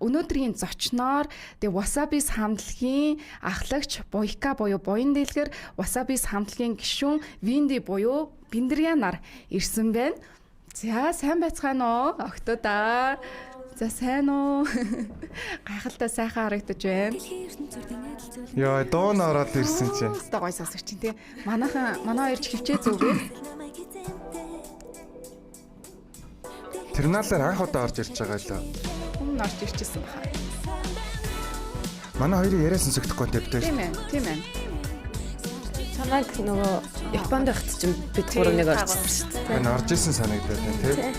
өнөөдрийн зочноор тэгээ Wasabis хамтлагийн ахлагч Boyka буюу Буян дэлгэр Wasabis хамтлагийн гишүүн Windy буюу Биндрия нар ирсэн байна. За сайн байцгаана уу? Октодаа. За сайн уу? Гайхалтай сайхан харагдаж байна. Яа, дуун ороод ирсэн чинь. Өстой гой сонсогч чинь тий. Манай хоёр ч хөвчөө зүгөө. Терминалаар анх удаа орж ирж байгаа лөө. Өмнө орж ирчихсэн баха. Манай хоёрын яриа сонсогдохгүй тавьдаг. Тийм ээ. Чамайг нөгөө Японд байхад чинь бид гурав нэг орчихсон шүү дээ. Энэ орж исэн санагдаад байна тий.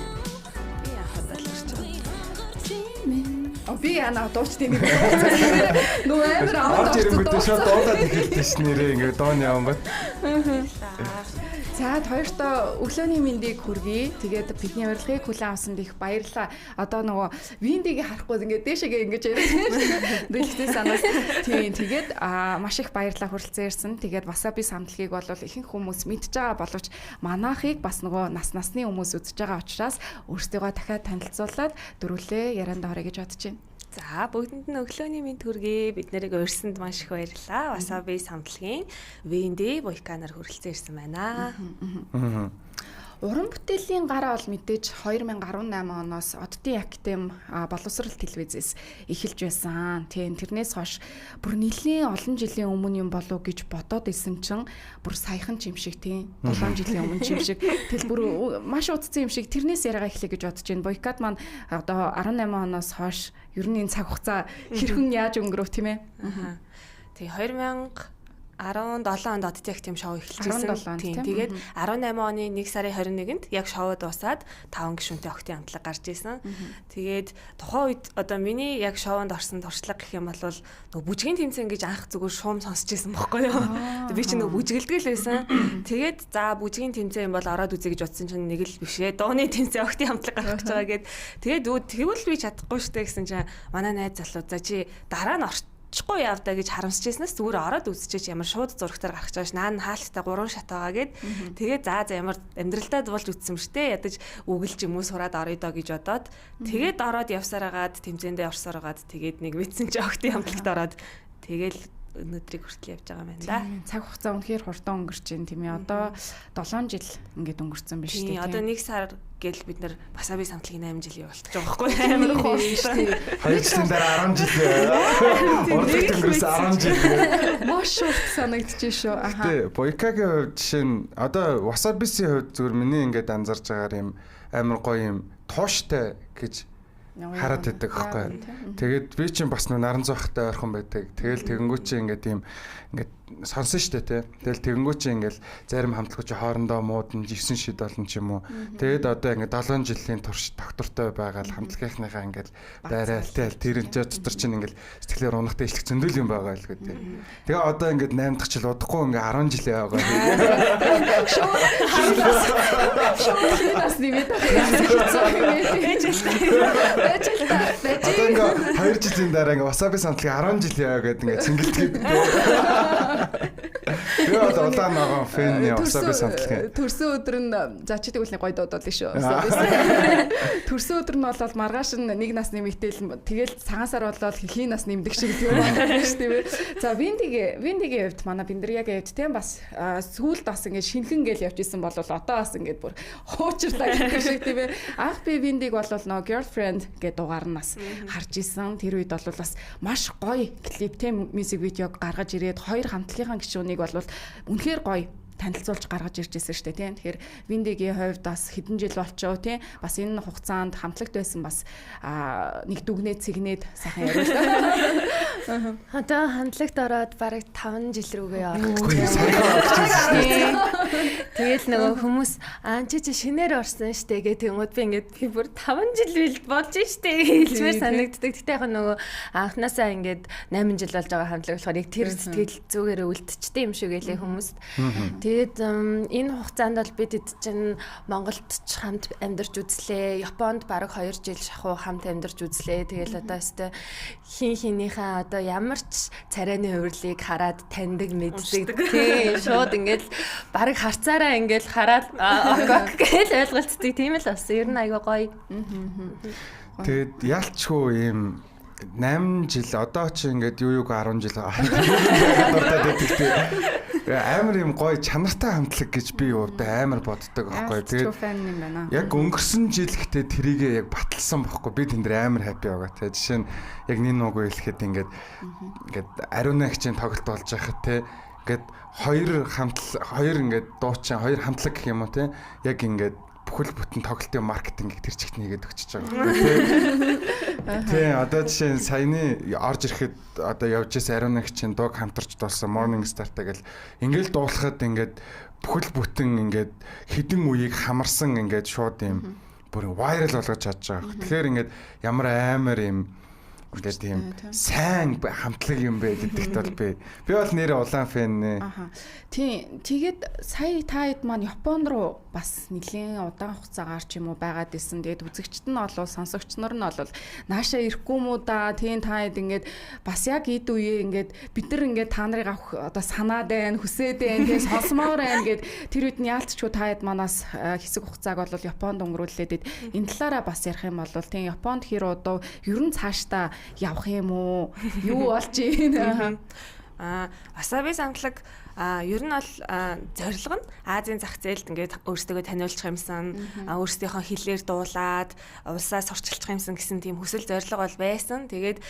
Би яна дууч тийм нэг. Нөгөө амар орж ирэнгүүтээ шууд дуудаад эхэлдэг ш нэрээ ингээд доон явсан бат. За хоёртоо өглөөний мэндийг хүргэе. Тэгээд бидний урилгыг хүлээн авсанд их баярлалаа. Одоо нөгөө Виндийг харахгүй ингээд дээшээгээ ингэж ярьсан. Дэлгэцээ санаас. Тийм тэгээд маш их баярлалаа хүрэлцэн ирсэн. Тэгээд Wasabis хамтлагийг бол ихэнх хүмүүс мэдж байгаа боловч манайхыг бас нөгөө насны хүмүүс үзэж байгаа учраас өөрсдийгөө дахиад танилцуулаад дөрвөлээ ярианд орё гэж бодож байна. За бүгдэнд нь өглөөний мэнд хүргэе. Бид нарыг урьсанд маш их баярлалаа. Wasabis хамтлагийн Windy Boyka нар хүрэлцэн ирсэн байна. Уран бүтээлийн гараа бол мэдээж 2018 оноос Оддын Академи боловсрол телевизээс эхэлж байсан. Тийм тэрнээс хойш бүр нэлийн олон жилийн өмнө юм болов гэж бодоод исэн чинь бүр саяхан ч юм шиг тийм 7 жилийн өмнө ч юм шиг тэл бүр маш удцсан юм шиг тэрнээс яриагаа эхлэе гэж бодож байна. Boyka маань одоо 18 оноос хойш ер нь энэ цаг хугацаа хэрхэн яаж өнгөрөв тийм ээ. Тэгээ 2017 онд Оддын Академи шоу эхэлжсэн. Тийм. Тэгээд 18 оны 1 сарын 21-нд яг шоу дуусаад 5 гишүүнтэй охтын хамтлаг гарч ирсэн. Тэгээд тухайн үед одоо миний яг шоунд орсон туршлага гэх юм бол нөгөө бүжгийн тэмцээн гэж анх зүгээр шуум сонсч ирсэн байхгүй юу? Би чинь нөгөө бүжгэлдэг л байсан. Тэгээд за бүжгийн тэмцээн бол ороод үзье гэж бодсон чинь нэг л биш ээ. Дууны тэмцээн охтын хамтлаг гарах гэж байгаа гэд. Тэгээд тэгвэл би чадахгүй штэ гэсэн чинь манай найз залуу за чи дараа нь чгүй явдаа гэж харамсчихснаас зүгээр ороод үзчихэж ямар шууд зурагтаар гарах гэж наа хаалттай 3 шат байгаа гэд тэгээд за ямар амьдралдаа дуулж үтсэн штэ ядаж үгэлж юм уу сураад орё доо гэж бодоод тэгээд ороод явсараагаад тэмцээндээ орсоор гаад тэгээд нэг мэдсэн чи охтын хамтлагт ороод тэгэл өнөөдрийг хүртэл явж байгаа юм байна да. Цаг хугацаа үнэхээр хурдан өнгөрч байна тийм ээ. Одоо 7 жил ингээд өнгөрцөн биш үү? Одоо 1 сар гэл бид нар Wasabis хамтлагийн 8 жилийн болчихж байгаа байхгүй амар хууртай. 2 жилийн дараа 10 жил. Урдч өнгөрсөн 10 жил. Маш урт санагдчих шүү. Тэ Boyka-гийн хувьд жишээ нь одоо Wasabis-ийн хувьд зүгээр миний ингээд анзарж байгаагаар юм амар гоё юм тууштай гэж хараад байдаг байхгүй. Тэгээд би чинь бас наран зоохтой ойрхон байдаг. Тэгэл тэгэнгүүт чи ингээд тийм ингээд сонсон штэ тий. Тэгэл тэгэнгүүт чи ингээд зарим хамтлагч хоорондоо муудна 9 шид болно ч юм уу. Тэгээд одоо ингээд 7 жилийн турш доктортой байгаа л хамтлагийнхныхаа ингээд байралтай тэр энэ дотор чинь ингээд сэтгэлээр унахтай ишлэх зөндөл юм байгаа л гэдэг. Тэгээ одоо ингээд 8 дахь жил удахгүй ингээд 10 жилээ байгаа. Шоу нэмээд одоо ингээд 2 жилийн дараа ингээд Wasabis хамтлагийн 10 жил яа гэдэг ингээд цэнгэлдэг. Яа одоо улаан ногоон фэн Wasabis хамтлагийн. Төрсөн өдөр нь за чи тэгвэл гоё дуудаад шүү. Төрсөн өдөр нь бол маргааш нь нэг насны эмэгтэйл тэгэл цагаансаар болол хийн нас нэмдэг шиг тийм байна шүү дээ. За Windy-гийн хувьд манай Биндриягийн хувьд тийм бас сүүлд бас ингээд шинхэн гээл явж исэн бол одоо бас ингээд бүр хуучиртай гэдэг шиг тийм ээ. Анх би Windy-г бол нөө girlfriend гэдэг дугаар нь бас харж исэн. Тэр үед бол бас маш гоё клиптэй мьюзик видеог гаргаж ирээд хоёр хамтлагийн гишүүнийг бол үнэхээр гоё танилцуулж гаргаж ирж байсан шүү дээ тийм. Тэгэхээр Windy-гийн хувьд бас хэдэн жил болчихоо тийм. Бас энэ хугацаанд хамтлагт байсан бас нэг дүгнээд цэгнээд сайхан яриулаа. Одоо хамтлагт ороод бараг 5 жил рүүгээ орох. Тэгэл нөгөө хүмүүс чи шинээр орсон штэ гэх тэгмүүд би ингээд би бүр 5 жил бил болж штэ хэлмээр санагддаг. Тэгтээ яг нөгөө анханасаа ингээд 8 жил болж байгаа хамтлаг болохоор яг тэр сэтгэл зүгээрээ үлдчихтэй юм шиг гэлээ хүмүүст. Тэгээд энэ хугацаанд бол бид чинь Монголд ч хамт амьдарч үзлээ. Японд бараг 2 жил шахуу хамт амьдарч үзлээ. Тэгэл одоо өстой хинхинийхээ одоо ямар ч царайны хувирлыг хараад таньдаг мэддэг. Тийм шууд ингээд бараг харцаараа ингээд хараад ок гэж ойлголцдог. Тийм л бас ер нь айгаа гоё. Тэгээд ялчгүй юм 8 жил одоо чи ингээд юу 10 жил дуртаад байдаг. Амар юм гоё чанартай хамтлаг гэж би өвдөө амар боддог байхгүй. Тэгээд яг өнгөрсөн жил гэхдээ тэрийгээ яг баталсан байхгүй. Би тэнд амар happy байгаа. Тэгээд жишээ нь яг нин нуугүй хэлэхэд ингээд ариуна гिचийн тоглолт болж байхад те ингээд хоёр ингээд дуучин хоёр хамтлаг гэх юм уу те яг ингээд бүхэл бүтэн тоглолтын маркетингийг тэр чигт нэгээд өгчөж байгаа. Тий, одоо жишээ нь саяны орж ирэхэд одоо явж ирсэн ариуна гिचийн дууг хамтарч дуулсан Morning Star-тай гэл ингээл дуулахад ингээд бүхэл бүтэн ингээд хідэн үеийг хамарсан ингээд шууд юм бүр viral болгож чадж байгаа. Тэгэхээр ингээд ямар амар юм ингээд тийм сайн хамтлаг юм бэ гэдэгт бол би бол нэрээ улаан фэн нэ. Тийм. Тэгээд сая та хэд маань Японд руу бас нэлийн удаан хугацаагаар ч юм уу байгаад исэн. Тэгээд үзэгчд нь олвол сонсогч нар нь олвол наашаа ирэхгүй мүү да. Тийм та хэд ингээд бас яг эд үеэ ингээд бид нар ингээд та нарыг авах одоо санаад байна, хүсээд байна, тэгээд сонсомоор байна гэд тэр үед нь яалтчгүй та хэд манаас хэсэг хугацааг бол Японд өнгөрүүлээд энэ талаараа бас ярих юм бол тийм Японд хэр одоо ер нь цаашдаа явах юм уу? Юу болж ийм? Wasabi самтлаг ер нь бол зорилго нь Азийн зах зээлд ингээд өөрсдөө таниулчих юмсан, өөрсдийнхөө хэлээр дуулаад улсаа сурчилчих юмсан гэсэн тийм хүсэл зорилго бол байсан. Тэгээд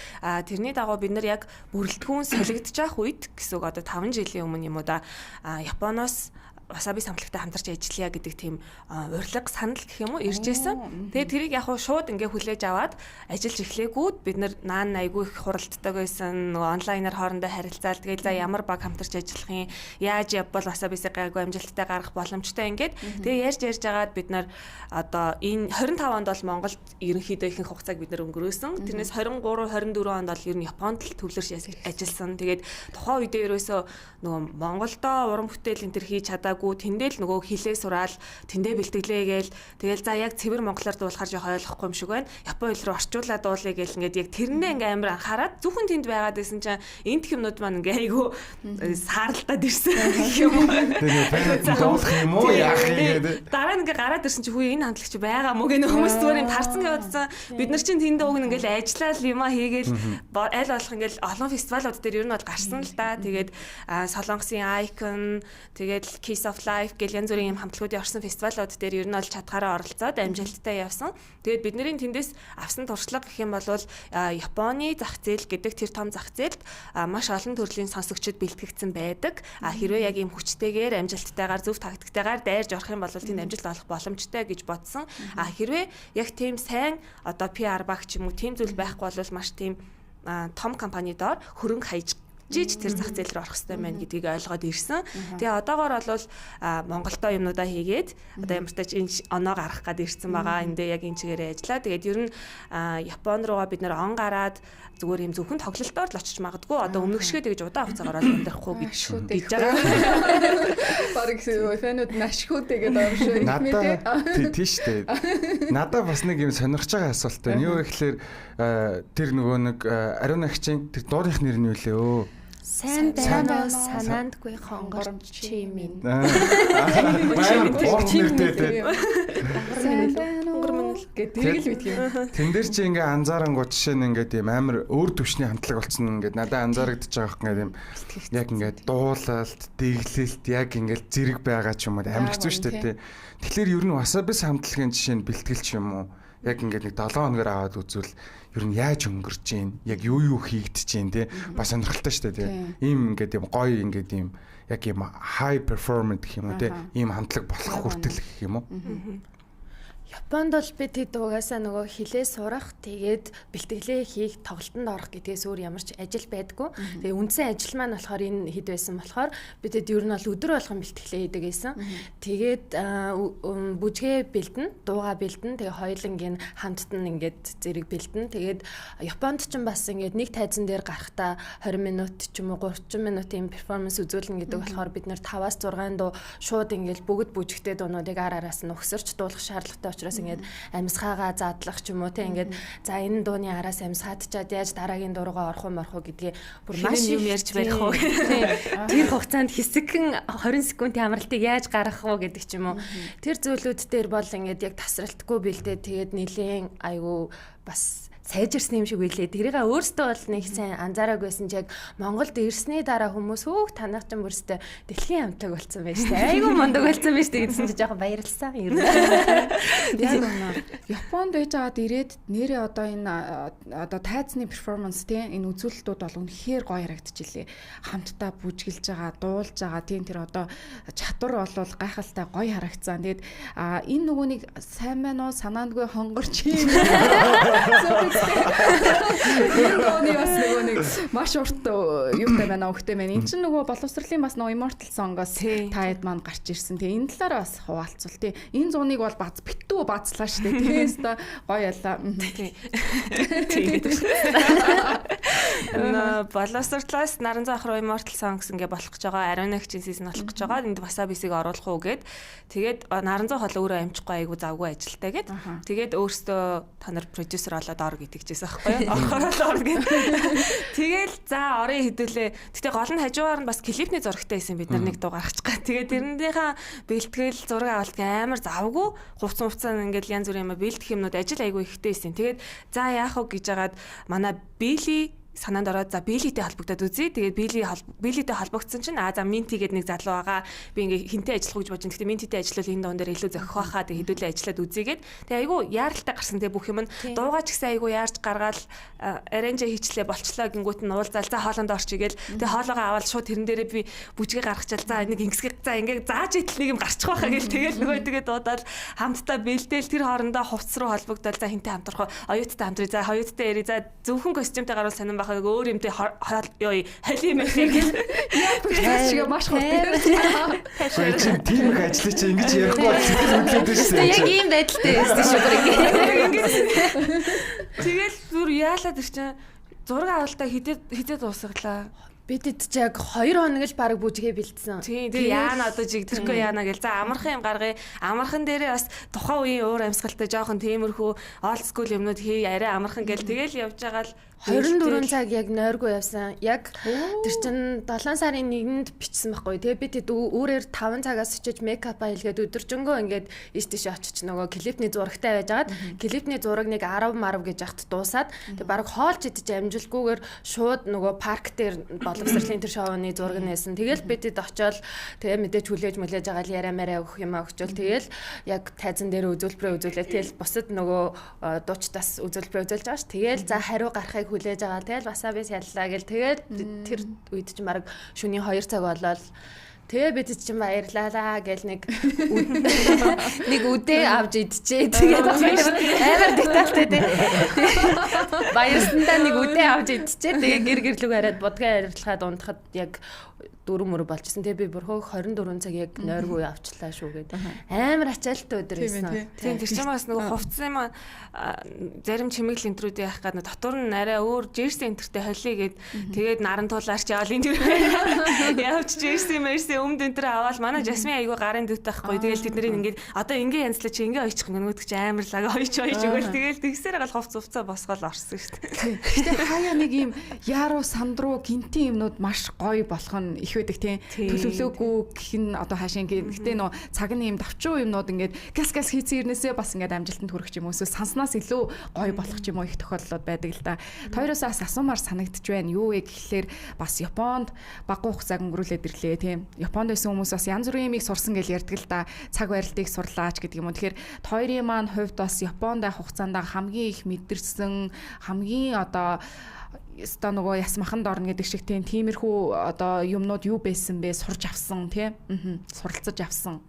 тэрний дагуу бид нар яг бүрэлдэхүүн солигдож явах үед гэсэн үг одоо 5 жилийн өмнө юм уу да Японоос Wasabi самтлагтай хамтарч ажиллая гэдэг тийм урилга санал гэх юм уу ирж байсан. Тэгээд тэрийг яг шууд ингээ хүлээж аваад ажиллаж эхлээгүүд бид нар наан айгүй их хуралддаг байсан. Нөгөө онлайнаар хоорондоо харилцаал тэгээд за ямар баг хамтарч ажиллах юм, яаж явбал Wasabi-сыг айгүй амжилттай гаргах боломжтой ингээд. Тэгээд ярьж байгаад бид нар одоо энэ 25 онд бол Монголд ерөнхийдөө ихэнх хугацааг бид нар өнгөрөөсөн. Тэрнээс 23, 24 онд бол ер нь Японд л төвлөрч ажилласан. Тэгээд тухайн үедээ ерөөсөө нөгөө Монголдоо уран бүтээл энэ төр хийж тэндэл нөгөө хилээ сураал тэндээ бэлтгэлээ гээл тэгэл за яг цэвэр монголоор дуулахаар жоох ойлгохгүй юм шиг байна. Япон хэл рүү орчуулаад дуулъя гээл ингээд яг тэрнээ ингээ амар анхаарад зөвхөн тэнд байгаад байсан чинь энэ юмнууд маань ингээ айгу саарлтаад ирсэн юм уу. Тэгээд дуулах юм уу яах юм гээд дараа нь ингээ гараад ирсэн чи хүү энэ хамтлагч байгаа мó гэнэ хүмүүс зүгээр юм тарцсан гэдсэн. Бид нар чинь тэнд уг ингээл ажиллаад юма хийгээл аль болох ингээл олон фестивалууд дээр ер нь бол гарсан л да. Тэгээд Солонгосын Icon тэгээд Kiss of Life гэл янз бүрийн юм хамтлагуудын орсон фестивалууд дээр ер нь бол чадхаараа оролцоод амжилттай явсан. Тэгээд бидний тэндээс авсан туршлага гэх юм бол Японы зах зээл гэдэг тэр том зах зээлд маш олон төрлийн сонсогчид бэлтгэгдсэн байдаг. Хэрвээ яг ийм хүчтэйгээр амжилттайгаар зөв тактиктайгаар дайрж орох юм бол тийм амжилт олох боломжтой гэж бодсон. Хэрвээ яг тийм сайн одоо PR баг ч юм уу тийм зүйл байхгүй бол маш тийм том компани доор хөрөнгө хаяж жиж тэр зах зээл рүү орох хэрэгтэй байна гэдгийг ойлгоод ирсэн. Тэгээ одоогоор бол Монголдоо юмнуудаа хийгээд одоо ямар ч тач энэ оноо гаргах гээд ирсэн байгаа. Эндээ яг энэ чигээрээ ажиллаа. Тэгээд ер нь Япон руугаа бид нэр он гараад зүгээр юм зөвхөн тоглолтоор л очиж магадгүй. Одоо өмнөшгөө тэгж удаан хугацаагаар амьдрахгүй гэж байгаа. Бараг фэнүүд нашгүйтэй гэдэг юм шиг юм тий. Тийш дээ. Надад бас нэг юм сонирхож байгаа асуулт байна. Юу гэхээр тэр нөгөө нэг ариуна гिचийн тэр дуурийнх нэр нь юу лээ өө? Сайн байна санаандгүй хонгорч чи минь. Баяр боорнэртэй. Хонгор минь гэдэг л битгий. Тэн дээр чи ингээ анзаарангууд жишээ нь ингээ тийм амар өөр төвшний хамтлаг болсон ингээ надад анзаарэгдэж байгаа юм ингээ яг ингээ дуулалт, дэглэлт яг ингээ зэрэг байгаа ч юм уу амар хэцүү шүү дээ тий. Тэгэхээр ер нь Wasabi хамтлагийн жишээ нь бэлтгэл ч юм уу яг ингээ нэг 7 хоногор аваад үзвэл ер нь яаж өнгөрч जैन яг юу хийгдэж जैन те бас сонирхолтой шүү дээ те ийм ингээд юм гоё ингээд ийм яг ийм high performance гэх юм уу те ийм хамтлаг болох хүртэл гэх юм уу. Японд бол би тэд угаасаа нөгөө хилээ сурах тэгээд бэлтгэлээ хийх тоглолтод орох гэдгээс өөр ямар ч ажил байдгүй. Тэгээ үндсэн ажил маань болохоор энэ хэд байсан болохоор би тэд ер нь бол өдөр болгон бэлтгэлээ хийдэг гэсэн. Тэгээд бүжгээ бэлдэн, дууга бэлдэн, тэгээ хоёулангийн хамтд нь ингээд зэрэг бэлдэн. Тэгээд Японд ч бас ингээд нэг тайзан дээр гарахтаа 20 минут ч юм уу 30 минутын перформанс үзүүлнэ гэдэг болохоор бид нэр 5-6 дуу шууд ингээд бүгд бүжигтэй дуунуудыг араас нь өгсөрч дуулах шаардлагатай учраас ингээд амьсгаагаа задлах ч юм уу те ингээд за энэ дууны араас амьсгаадчаад яаж дараагийн дуруугаа орох юм гэдгийг бүр маш юм ярьж байх уу тэр хугацаанд хэсэгэн 20 секундын амралтыг яаж гаргах уу гэдэг ч юм уу тэр зүйлүүд дээр бол ингээд яг тасралтгүй бэлдээ тэгээд нэлийн айгүй бас сайжирсан юм шиг үлээ. Тэрийг өөртөө бол нэг сайн анзаараагүйсэн ч яг Монголд ирсний дараа хүмүүс хөөх танах ч юм бүрстэй дэлхийн амтлаг болсон байж тээ. Айгу мундаг болсон байж тээ гэдсэн чинь жоохон баярлсан юм. Яг үнэ. Японд байж байгаад ирээд нэрээ одоо энэ одоо тайзны перформанс тийм энэ үзүүлэлтүүд бол үнэхээр гоё харагдчихлээ. Хамтдаа бүжгэлж байгаа, дуулж байгаа тийм тэр одоо чадвар бол гайхалтай гоё харагдсан. Тэгээд энэ нөгөө нэг сайн байна уу санаандгүй хонгорч юм. Энэ бас нөгөө нэг маш урт юутай байна өгтэй байна. Энд чинь нөгөө боловсролын бас нөгөө Immortal Song-оос таад маань гарч ирсэн. Тэгээ энэ талаараа бас хуваалцвал тий. Энэ зуныг бол битүү бацлаа штэ. Тэгээс та гоё ялла. Боловсролоос Наран зах руу Immortal Songs ингээ болох гэж байгаа. Ариун агчийн season болох гэж байгаа. Энд Wasabi-сийг оруулах уу гэд. Тэгээд Наран зах бол өөрөө амжихгүй айгу завгүй ажилтаа гэд. Тэгээд өөртөө та нар продюсер болоод ор гэтгэжсэн байхгүй юу? Орохоор ор гэд. Тэгэл за орын хэдүүлээ. Гэтэ гол нь хажуугаар нь бас клипний зурагтай байсан бид нар нэг дуу гаргачих га. Тэгээд тэрнийхээ бэлтгэл зураг авалт амар завгүй. Хувцсан ингээл янз бүрийн юм бэлдэх юмнууд ажил айгу ихтэй байсан. Тэгээд за яах вэ гэж хагаад манай Билли санаанд ороод за Билитэй холбогдоод үзье. Тэгээд Билитэй холбогдсон чинь за Минти гэдэг нэг залуу байгаа. Би ингээ хинтэй ажиллах гэж бодож байна. Гэхдээ Минтитэй ажиллавал энэ дуун дээр илүү зохих байхаа. Тэгээд хэдүүлээ ажиллаад үзьегээд. Тэгээд айгу яаралтай гарсан тэгээд бүх юм нь дуугаа ч гэсэн айгу яарч гаргаал арранжа хийчлээ болчлоо гингүүт нь уулзаал за хоолонд орчихгээл. Тэгээд хоолоогоо аваад шууд тэрэн дээрээ би бүжгээ гаргачаал за нэг ингэсгээ за ингээ зааж идэл нэг юм гарчих байхаа гэл тэгээд нөгөө тэгээд дуудаад хамтдаа бэлдээл тэр хоорондоо хувцс руу холбогдоод за хинтэй хамтрах оюуттай хамтрыг за оюуттай яри за зөвхөн костюмтэй гаруул сонирн өөр юмтэй холи юм гэл яг маш хурдан тийм их ажлыг чи ингэж ярихгүй болчихсон шүү дээ. Яг ийм байдалтай байсан шүү дээ. Тэгэл зүр яалаад ир чинь зураг авалтаа хизээ дуусгалаа. Бидэд ч яг 2 хоног л баг бүжгээ бэлдсэн. Тийм яана одоо жигдэрхүү яана гэл. За амархан юм гаргая. Амархан дээрээ бас тухайн үеийн уур амьсгалтай жоохон тиймэрхүү old school юмнууд хий арай амархан гэл тэгэл явж байгаа л 24 цаг яг нойргүй явсан. Яг тэр чин 7 сарын 1-нд бичсэн байхгүй. Тэгээ би тэд өөрөөр 5 цагаас очиж мейкап хийлгээд өдөржингөө ингээд ийш тийш очиж нөгөө клипний зурагтай байжгаад клипний зураг нэг 10 марв гэж яхад дуусаад тэг баг хоолж идэж амжилгүйгээр шууд нөгөө парк дээр боловсролын тэр шоуны зураг нээсэн. Тэгэл би тэд очиод тэгээ мэдээж хүлээж мүлээж байгаа л яриамаараа өгөх юм өгчөөл тэгэл яг тайзан дээр үзүүлбэрээ үзүүлээ. Тэгэл бусад нөгөө дуучтаас үзүүлбэрээ үзүүлж байгаа ш. Тэгэл за хариу гарахыг хүлээж байгаа. Тэгэл Wasabi яллаа гэл. Тэгээд тэр үед ч мараг шөнийн 2 цаг болоод тэгээ бид чинь баярлалаа гэл нэг үдээ авч идчихээ. Тэгээд амар детальтай тий. Баярсандаа нэг үдээ авч идчихээ. Тэгээ гэр лүг хараад будгаа арилахад унтахад яг 4 мөр болчихсон. Тэгээ би бүрхөө 24 цаг яг нойргүй авчлаа шүүгээд амар ачаалттай өдөр байсан. Тийм тэр чинь бас нөгөө хувцсан юм зарим чимэглэл энтрүүд яах гээд дотор нь арай өөр жерси энтертэй холигээд тэгээд наран туулаарч явал энэ явж жерси мерси өмд энтер аваад манай Жасмин айгуу гарын дүүт байхгүй. Тэгэл тэднийг ингээд одоо ингээ янзлаа чи ингээ ойчих нөгөөдөг чи амар лага ойч өгөөл тэгэл тэгсээр гал хувцаа босгоод орсон шүү дээ. Гэтэ хаяа нэг юм яруу сандруу гинтийн юмнууд маш гоё болох нь их байдаг тийм төлөвлөөгүй гэх нь одоо хаашаа ингээ гэтээ нөө цаг нь юм давчуу юмнууд ингээд газ хийцэн ирнээсээ бас ингээд амжилтанд хүрэх юм эсвэл санснаас илүү гоё болох юм уу их тохиолдлууд байдаг л да. Хоёроос бас асуумаар санагдчих байна. Юу вэ гэхлээр бас Японд багуу хугацааг өнгөрүүлээд ирлээ тийм. Японд байсан хүмүүс бас янз бүрийн юмыг сурсан гэж ярьдаг л да. Цаг барилтыг сурлаач гэдэг юм уу. Тэгэхээр хоёрын маань хувьд бас Японд байх хугацаанд хамгийн их мэдэрсэн хамгийн одоо ста нөгөө ясмаханд орно гэдэг шиг тиймэрхүү одоо юмнууд юу байсан бэ сурж авсан тийм суралцаж авсан.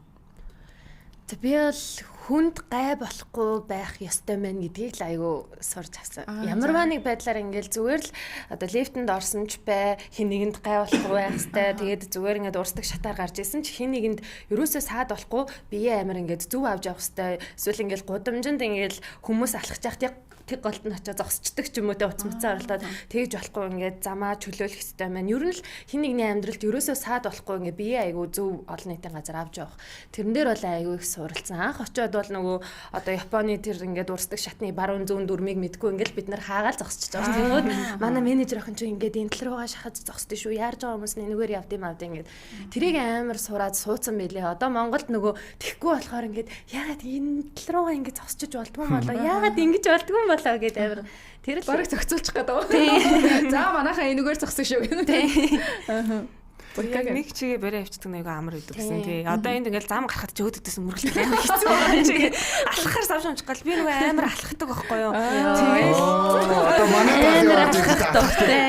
За би бол хүнд гай болохгүй байх ёстой мэн гэдгийг л айгүй сурж авсан. Ямарваа нэг байдлаар ингээл зүгээр л одоо лифтэнд орсон ч бай хин нэгэнд гай болохгүй байх хэвээр тэгээд зүгээр ингээд урсдаг шатаар гарч исэн ч хин нэгэнд ерөөсөө саад болохгүй бие амир ингээд зүв авч явах хэвээр эсвэл ингээл гудамжинд ингээл хүмүүс алхаж яхад тэг голд нь очиж зогсчдаг ч юм уу тэ уцмцаа оролдоод тэгж болохгүй ингээд замаа чөлөөлөх хэвээр маань ер нь л хин нэгний амьдралд ерөөсөө саад болохгүй ингээд бие айгүй зөв олон нийтийн газар авч явах тэрэн дээр бол айгүй их суралцсан. Анх очиод бол нөгөө одоо Японы тэр ингээд урсдаг шатны баруун зүүн дүрмийг мэдгүй ингээд бид нар хаагаал зогсчихж байгаа. Тэгвэл манай менежер охин ч ингээд энэ тал руугаа шахаж зогсдөө шүү. Яарж байгаа хүмүүс нэггээр явд юм ингээд тэрийг амар сураад суудсан байлээ. Одоо Монголд нөгөө тэхгүй болохоор ингээд яагаад энэ тал руугаа ингээд зогсчих болдгоо болоо яагаад ингэж болдгоо болоо гэдэг амар тэр л бараг зохицуулчих гэдэг. За манайхаа энэгээр зогсон шүү гэнэ. Яг нэг чигээ барай авчдаг нэг амар идэв гэсэн тий. Одоо энд ингээл зам гарахад ч өөдөгдсөн мөргөлт амар хэцүү байна чигээ. Алхахаар савшамж гал би нөгөө амар алхахдаг байхгүй юу. Тэгээд одоо манай алхахдаг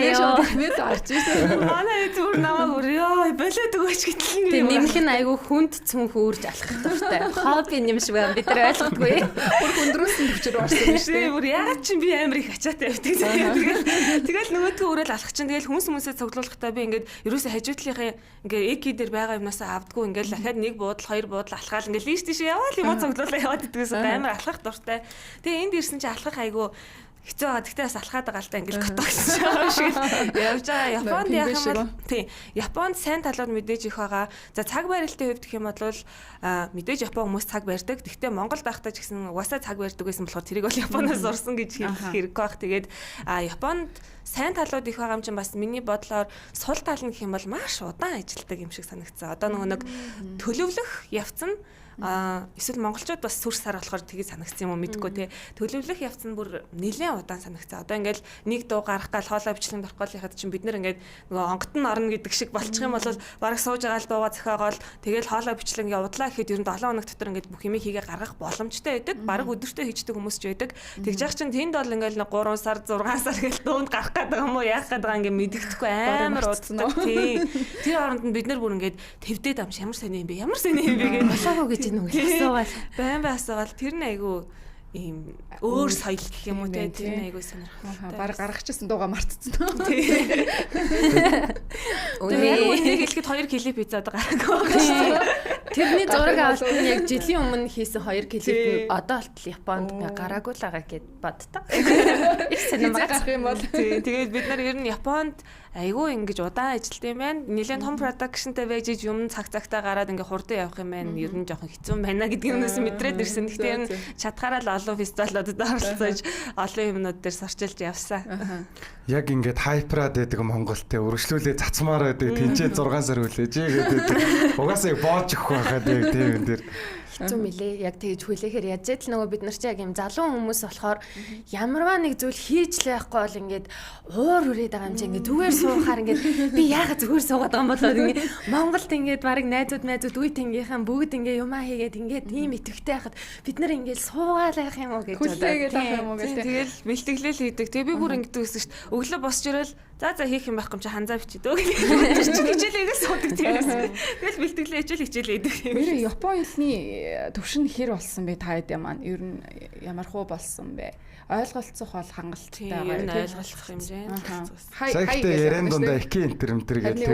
ёо. Мэд орж ирсэн. Манай зүгээр намайг өрөө болоод өгөөч гэтэл нэг нэмэх нь айгүй хүнд цүнх үүрж алхах дуртай. Хобби юм шиг байна. Бид нар ойлгохгүй. Бүр хүндрүүлсэн төвчөр орсон биш тий. Бүр яагаад чи би амар их ачаатай явдаг. Тэгэл нөгөөдгөө өрөөл алхах чинь тэгэл хүмүүсээ цуглуулахдаа би ингээд ерөөсөө хажуудлын ингээ эки дээр байгаа юмнаас авдггүй ингээл дахиад нэг буудал хоёр буудал алхаал ингээл ийш тийш яваал юм цуглуулаа яваад идэгээс амар алхах дуртай. Тэгээ энд ирсэн чи алхах айгу хэцүү байгаа. Тэгтээ бас алхаад байгаа л та ингээл готогсон шиг явж байгаа. Японд яах юм бол тий. Японд сайн талууд мэдээж их байгаа. За цаг барилтын хувьд гэх юм бол мэдээж Япон хүмүүс цаг барьдаг. Тэгтээ Монголд байхдаа ч гэсэн угаасаа цаг барьдаг гэсэн болохоор тэрийг бол Японоос урсан гэж хэлэх хэрэг байх. Тэгээд Японд сайн талууд их байгаа юм чинь бас миний бодлоор сул тал нь гэх юм бол маш удаан ажилтдаг юм шиг санагдсан. Одоо нэг төлөвлөх явц нь эсвэл монголчууд бас сүр сар болохоор тгий санагдсан юм уу мэдэхгүй те. Төлөвлөх явц нь бүр нэлээд удаан санагдсан. Одоо ингээл нэг дуу гарах гал хоолой бичлэн дөрөх гол яхад чинь бид нэр ингээд нөгөө онгот нь орно гэдэг шиг болчих юм бол бараг сууж байгаа л дуугаа зохиогоол тэгэл хоолой бичлэн ингээ удлаа гэхэд ер нь 7 хоног дотор ингээд бүх юмыг хийгээ гаргах боломжтой байдаг. Бараг өдөртөө хийждэг хүмүүс ч байдаг. Тэгж яах чинь тэнд бол ингээл 3 сар 6 сар гэл дуунд гарах гэдэг юм уу яах гэдэг ингээ мэддэхгүй амар удаа тий. Тэр оронд нь бид нар бүр ингээд твдээд амш ямар сони юм бэ гэж болоогүй гэж асуугаал байн асуугаал тэр нь айгу ийм өөр соёл гэх юм уу те тэр нь айгу сонирхолтой. Баг гаргачихсан дууга мартцсан. Үнэ хэлэхэд 2 кг пицца одоо гаргаагүй. Тэрний зураг авалт нь яг жилийн өмнө хийсэн 2 кг нь одоо болтол Японд гараагүй л байгаа гэд боддог. Их сонирхолтой гарах юм бол тэгээд бид нар ер нь Японд айгүй ингэж удаан ажилт юм байна. Нилээн том продакшнтай байж юм цагтаа гараад ингээ хурдан явах юм байна. Ер нь жоохон хэцүү байна гэдгийг өнөөс мэдрээд ирсэн. Гэхдээ ер нь чадхаараа л олон фестивалуудад оролцож олон юмнууд дээр сорчилж явсан. Яг ингээд хайпраад байдаг Монголтэй өргөжлүүлээ цацмаар байдаг. Тэнцээ 6 сар хүлээж гэдэг. Угаасаа боож өгөх байхад яг тийм юм дээр хэцүү мөлий яг тэгж хүлээхээр яаж л нөгөө бид нар чи яг юм залуу хүмүүс болохоор ямарваа нэг зүйл хийж л байхгүй бол ингээд уур хүрээд байгаа юм чи ингээд зүгээр суухаар ингээд би яагаад зүгээр суугаад байгаа юм болоод ингээд Монголд ингээд баг найзууд үе тэнгийнхэн бүгд ингээд юмаа хийгээд ингээд тийм итгэвтэй байхад бид нар ингээд суугаал байх юм уу гэж бодоод тэгэл бэлтгэлэл хийдэг. Тэгээ би бүр ингээд гэсэн шүү дээ. Өглөө босч ирэл за хийх юм байхгүй юм чи ханзаа бичээд өг хичээлээс суудаг тэрээс. Тэгэл бэлтгэлээ хичээл хийдэг. Мөрөө Япон хэлний төвшин хэр болсон бэ та хэд маань ер нь ямар хуу болсон бэ? Ойлголцох бол хангалттай байгаа. Ер нь ойлголцох хэмжээ. Сайхтай яриан дундаа ики энтер гэдэг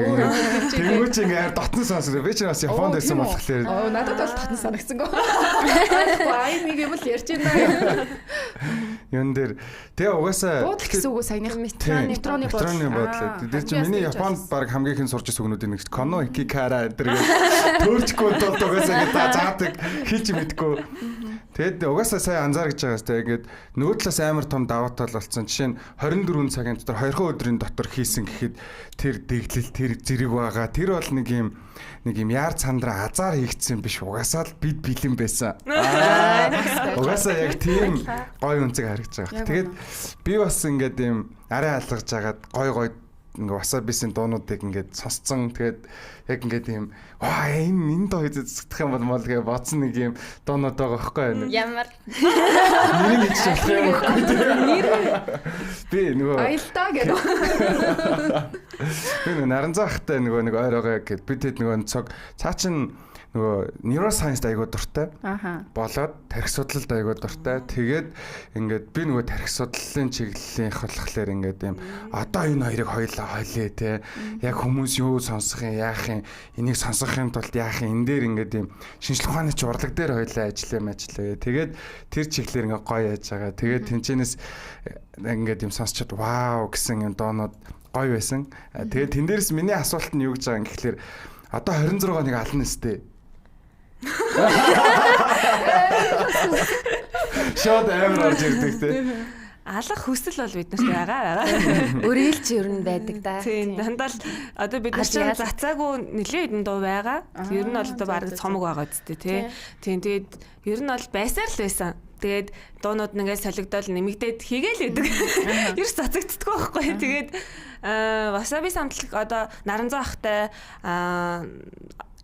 тэгвэл ингээ дотны сонсоо. Би ч бас Японд байсан болохоор надад бол дотны санагдсангүй. Ай нэг юм л ярьж байна. Юун дээр тэгээ угаасаа буудал гэсэн үг саяных метроны буудлаа. Тэр чинь миний Японд баг хамгийн их сурч ирсэн үгнүүдийн нэг Коно Икикара гэдэг төөрчгүй бол угаасаа ингээ заадаг хэлж мэдгүй. Тэгэд угаасаа сая анзаарч байгаа сте ингээд нөгөө талаас амар том даваа тал болсон. Жишээ нь 24 цагийн дотор 2 өдрийн дотор хийсэн гэхэд тэр дэглэл тэр зэрэг байгаа. Тэр бол нэг юм яар цандраа азар хийгдсэн биш угаасаа л бид бэлэн байсан. Угаасаа яг тийм гой үнцэг харагдаж байгаа. Тэгээд би бас ингээд юм арай алгаж агаад гой ингээ васабисын дуунуудыг ингээд сонсцсон. Тэгээд яг ингээд юм энэ доо хэзээ юм бол гээ бодсон нэг юм дуунууд байгаа байхгүй юу? Ямар нэр нь ч болох юм байхгүй. Би нөгөө аялдаа гэдэг. Би наранзаахтай нөгөө нэг ойр байгаа гэд бид хэд нөгөө цог цаа чин нөгөө neuroscience айгуу дуртай. Болоод тархи судлалд айгуу дуртай. Тэгээд ингээд би нөгөө тархи судлалын чиглэлийн болохоор ингээд юм одоо энэ хоёрыг хойлоо те. Яг хүмүүс юу сонсох юм, яах юм, энийг сонсохын тулд яах юм, энэ дээр ингээд юм шинжлэх ухааны урлаг дээр хойлоо ажиллаа. Тэгээд тэр чиглэлээр ингээд гоё яаж байгаа. Тэгээд тэнцэнэс ингээд юм сонсчод вау гэсэн юм доонууд гоё байсан. Тэгээд тэн дээрс миний асуулт нь юу гэж байгаа юм гэхэлэр одоо 26 нэг ална нэстэй. Шууд амар орж ирдэг те. Алах хүсэл бол бид нарт байгаа. Өрөөлж ер нь байдаг да. Тийм дандаа л одоо бид нар чинь зацаагүй нэлээд хэдэн дуу байгаа. Ер нь бол одоо баг цомог байгаа зү тий. Тийм тэгээд ер нь бол байсаар л байсан. Тэгээд дуунууд нэгээ солигдол нэмэгдээд хийгээл байдаг. Ер цацагддаг байхгүй. Тэгээд Wasabi самтлаг одоо Наранзан ахтай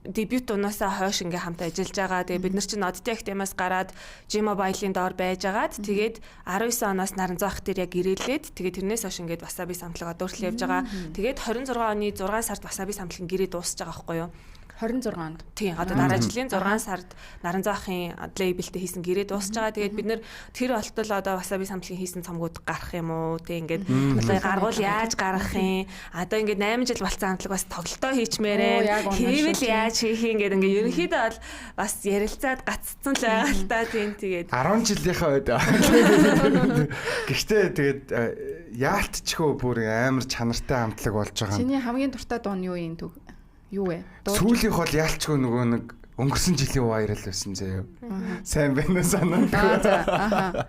дебют унаасаа хойш ингээ хамт ажиллаж байгаа. Тэгээ бид нар чинь Oddity Academy-аас гараад G-Mobile-ийн доор байж агаад тэгээд 19 оноос Наранзан ах дээр яг ирээлээд тэгээд тэрнээс хойш ингээд Wasabi самтлаг одоо хүртэл явж байгаа. Тэгээд 26 оны 6 сард Wasabi самтлагын гэрээ дуусч байгаа байхгүй юу? 26 онд. Тийм одоо дараа жилийн 6 сард Наранзан ахын лейблтэй хийсэн гэрээ дуусч байгаа. Тэгээд бид нэр тэр болтол одоо Wasabi самтлагын хийсэн цомгууд гарах юм уу? Тэг ингээд одоо гаргуул яаж гаргах юм? Одоо ингээд 8 жил болсон хамтлаг бас тоглолтоо хийчмээрээ. Хийвэл яаж хийх юм гэдэг ингээд ерөнхийдөө бол бас ярилцаад гаццсан л байгаа л та тийм тэгээд 10 жилийнхаа үед. Гэхдээ тэгээд яалтчгүй бүр амар чанартай хамтлаг болж байгаа. Чиний хамгийн дуртай дуу нь юу юм төг? Юу вэ? Сүүлийнх бол яалтчгүй нөгөө нэг өнгөрсөн жилийн вайрал байсан заяа. Сайн байна уу санаа.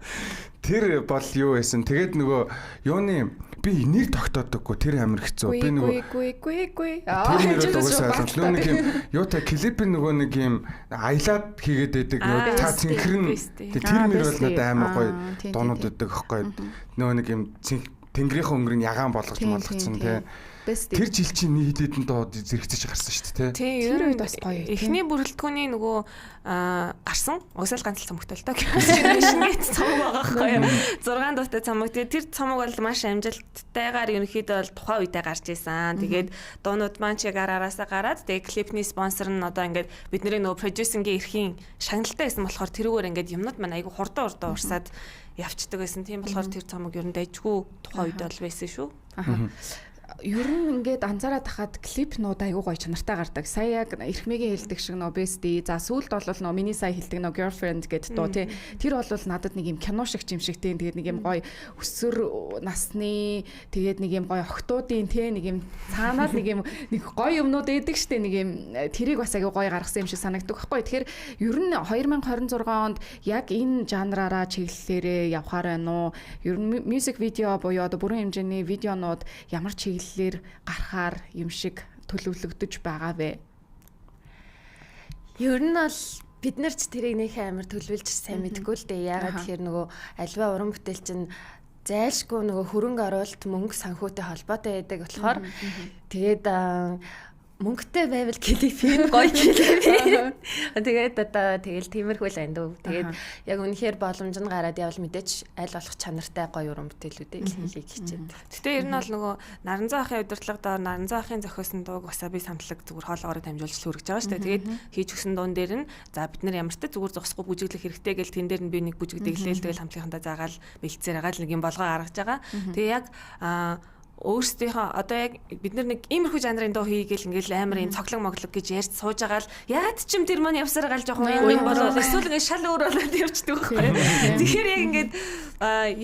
Тэр бол юу байсан? Тэгээд нөгөө юуны би энийг тогтоодоггүй тэр амир хэцүү. Би нөгөө тэр дуусаа нэг юм юутай клипийн нөгөө нэг юм аялаад хийгээд байдаг нөгөө та цэнхэрн тэр мөр бол надад амар гоё дуунууд өгдөг хөхгүй. Нөгөө нэг юм тэнгэрийнхээ өнгөрийн ягаан болгож болгоцсон тий. Тэр жил чинь хэд хэдэн доод зэрэгцэж гарсан шүү дээ тий. Тэр үед бас гоё. Эхний бүрэлдэхүүний нөгөө гарсан угсаал ганц цомогтой л доо. Шингээд цомог байгаа байхгүй юу? 6 дуутай цомог. Тэр цомог бол маш амжилттайгаар ерөнхийдөө бол тухайн үедээ гарч ийсэн. Тэгээд дуунууд маань ч яг араасаа гараад тэгээд клипний спонсор нь одоо ингээд бидний нөгөө продюсингийн эрхийн шагналтай байсан болохоор тэрүүгээр ингээд юмнууд маань айгу хурдан урсаад явцдаг байсан. Тийм болохоор тэр цомог ер нь дайжгүй тухайн үед бол байсан шүү. Ер нь ингээд анзаараад хахад клипнууд айгуу гоё чанартай гардаг. Сая яг Эрхмэгийн хэлдэг шиг нөө Bestie. За сүүлд бол нөө миний сая хэлдэг нөө Girlfriend гэдэг дуу тий. Тэр бол надад нэг юм кино шиг юм шиг тий. Тэгээд нэг юм гоё өсвөр насны тэгээд нэг юм гоё охтуудын тий нэг юм цаанаас нэг юм нэг гоё юмнууд ээдэг штэ нэг юм тэрийг бас айгуу гоё гаргасан юм шиг санагддаг байхгүй. Тэгэхээр ер нь 2026 онд яг энэ жанраараа чиглэлээрээ явхаар байна уу? Ер нь music video буюу одоо бүрэн хэмжээний видеонууд ямар чиглэлээр гарахаар юм шиг төлөвлөгдөж байгаа вэ? Ер нь бол бид нар ч тэрийг нөх амар төлөвлөж сайн мэдгүй л дээ. Яагаад тэгэхээр нөгөө альва уран бүтээл чинь зайлшгүй нөгөө хөрөнгө оруулалт мөнгө санхүүтэй холбоотой байдаг болохоор тэгээд мөнгөтэй байвал клипийн гоё клип. Тэгээд одоо тэгэл тиймэрхүү л байна дөө. Тэгээд яг үнэхээр боломж нь гараад явал мэдээч аль болох чанартай гоё уран бүтээлүүдээ хийхийг хичээд. Гэтэ ер нь бол нөгөө Наранзан ахын удирдлагаар Наранзан ахын зохиосон дууг Wasabi самтлаг зүгээр хоолоогоор дамжуулж хүргэж байгаа шүү дээ. Тэгээд хийж өгсөн дуун дээр нь за бид нар ямар ч зүгээр зогсохгүй бүжиглэх хэрэгтэй гэл тэн дээр нь би нэг бүжиг дэглээл тэгэл хамтлагийнхаа заагаал бэлцээр байгаа л нэг юм болгоо гаргаж байгаа. Тэгээ яг өөрсдийнхөө одоо яг бид нар нэг иймэрхүү жанрын дуу хийгээл ингээл амар юм цоглог моглог гэж ярьж сууж байгаа л яад ч юм тэр маань явсаар галж жоохон юм болоо эсвэл ингээд шал өөр болоод явчихдаг байхгүй. Тэгэхээр яг ингээд